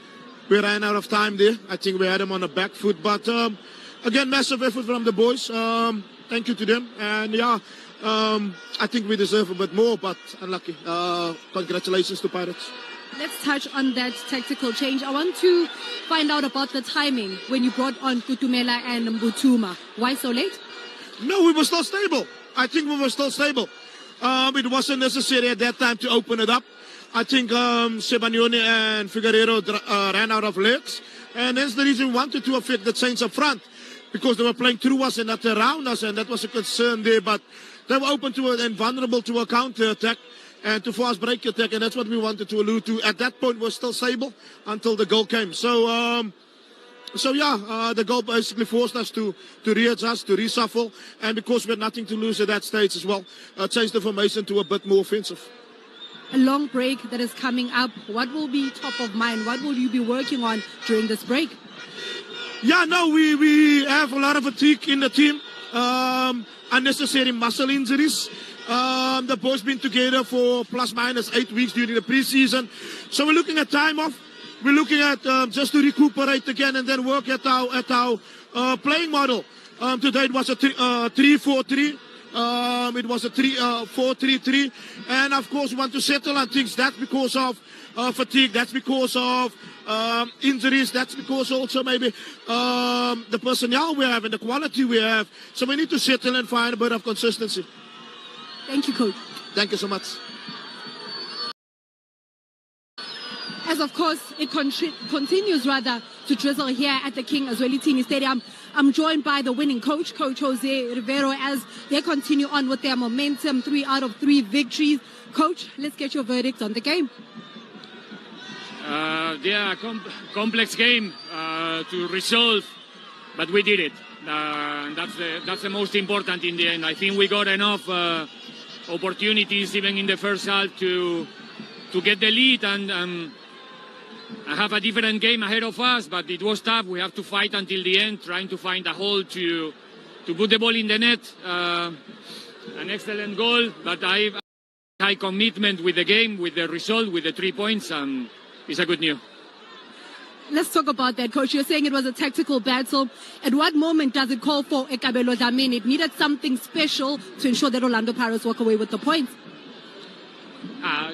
we ran out of time there. I think we had them on the back foot, but again, massive effort from the boys. Thank you to them, and yeah, I think we deserve a bit more, but unlucky. Congratulations to Pirates. Let's touch on that tactical change. I want to find out about the timing when you brought on Tutumela and Mbutuma. Why so late? No, we were still stable. I think we were still stable. It wasn't necessary at that time to open it up. I think Sebanione and Figueiredo ran out of legs, and that's the reason we wanted to affect the change up front, because they were playing through us and not around us, and that was a concern there. But they were open to it and vulnerable to a counter attack and to fast break attack, and that's what we wanted to allude to. At that point, we're still stable until the goal came. So yeah, the goal basically forced us to readjust, to reshuffle, and because we had nothing to lose at that stage as well, change the formation to a bit more offensive. A long break that is coming up. What will be top of mind? What will you be working on during this break? Yeah, no, we have a lot of fatigue in the team, unnecessary muscle injuries. The boys been together for plus minus 8 weeks during the preseason, so we're looking at time off. We're looking at just to recuperate again and then work at our playing model. Today it was a 3-4-3. It was a 4-3-3, and of course we want to settle on things. That's because of fatigue. That's because of injuries. That's because also maybe the personnel we have and the quality we have. So we need to settle and find a bit of consistency. Thank you, Coach. Thank you so much. As of course it continues rather to drizzle here at the King Zwelithini Stadium. I'm joined by the winning coach, Coach Jose Rivero, as they continue on with their momentum, 3 out of 3 victories. Coach, let's get your verdict on the game. Yeah, complex game to resolve, but we did it. That's the most important in the end. I think we got enough opportunities even in the first half to get the lead and have a different game ahead of us, but it was tough. We have to fight until the end, trying to find a hole to put the ball in the net. An excellent goal, but I have high commitment with the game, with the result, with the 3 points, and it's a good news. Let's talk about that, Coach. You're saying it was a tactical battle. At what moment does it call for Ekabelo Dlamini? It needed something special to ensure that Orlando Pirates walk away with the points.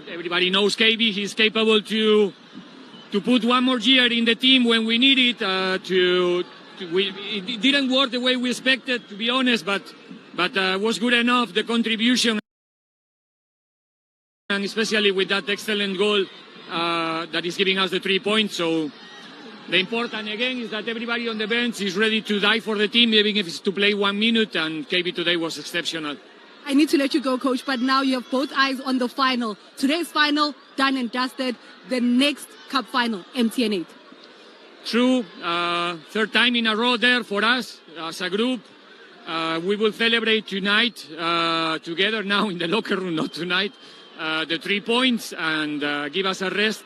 Everybody knows KB. He's capable to put one more year in the team when we need it. It didn't work the way we expected, to be honest, but was good enough. The contribution, and especially with that excellent goal that is giving us the 3 points. So the important again is that everybody on the bench is ready to die for the team, even if it's to play 1 minute. And KB today was exceptional. I need to let you go, Coach, but now you have both eyes on the final. Today's final, done and dusted. The next cup final, MTN 8. True. Third time in a row there for us as a group. We will celebrate tonight together now in the locker room, not tonight, the 3 points, and give us a rest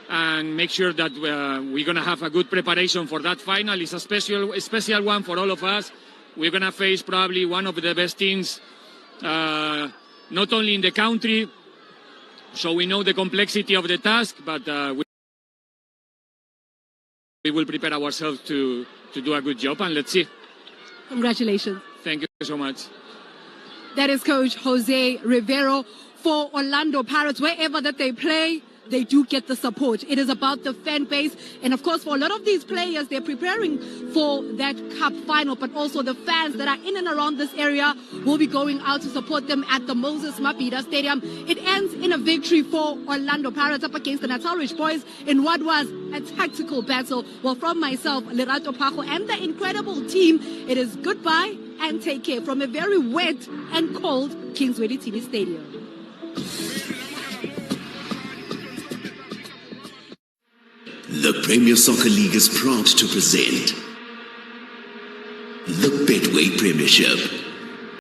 and make sure that we're going to have a good preparation for that final. It's a special one for all of us. We're going to face probably one of the best teams, not only in the country, So we know the complexity of the task, but we will prepare ourselves to do a good job, and let's see. Congratulations. Thank you so much. That is Coach Jose Rivero for Orlando Pirates. Wherever that they play, they do get the support. It is about the fan base. And of course, for a lot of these players, they're preparing for that cup final, but also the fans that are in and around this area will be going out to support them at the Moses Mabhida Stadium. It ends in a victory for Orlando Pirates up against the Natal Ridge Boys in what was a tactical battle. Well, from myself, Lerato Pajo, and the incredible team, it is goodbye and take care from a very wet and cold Kingsway TV Stadium. The Premier Soccer League is proud to present the Betway Premiership.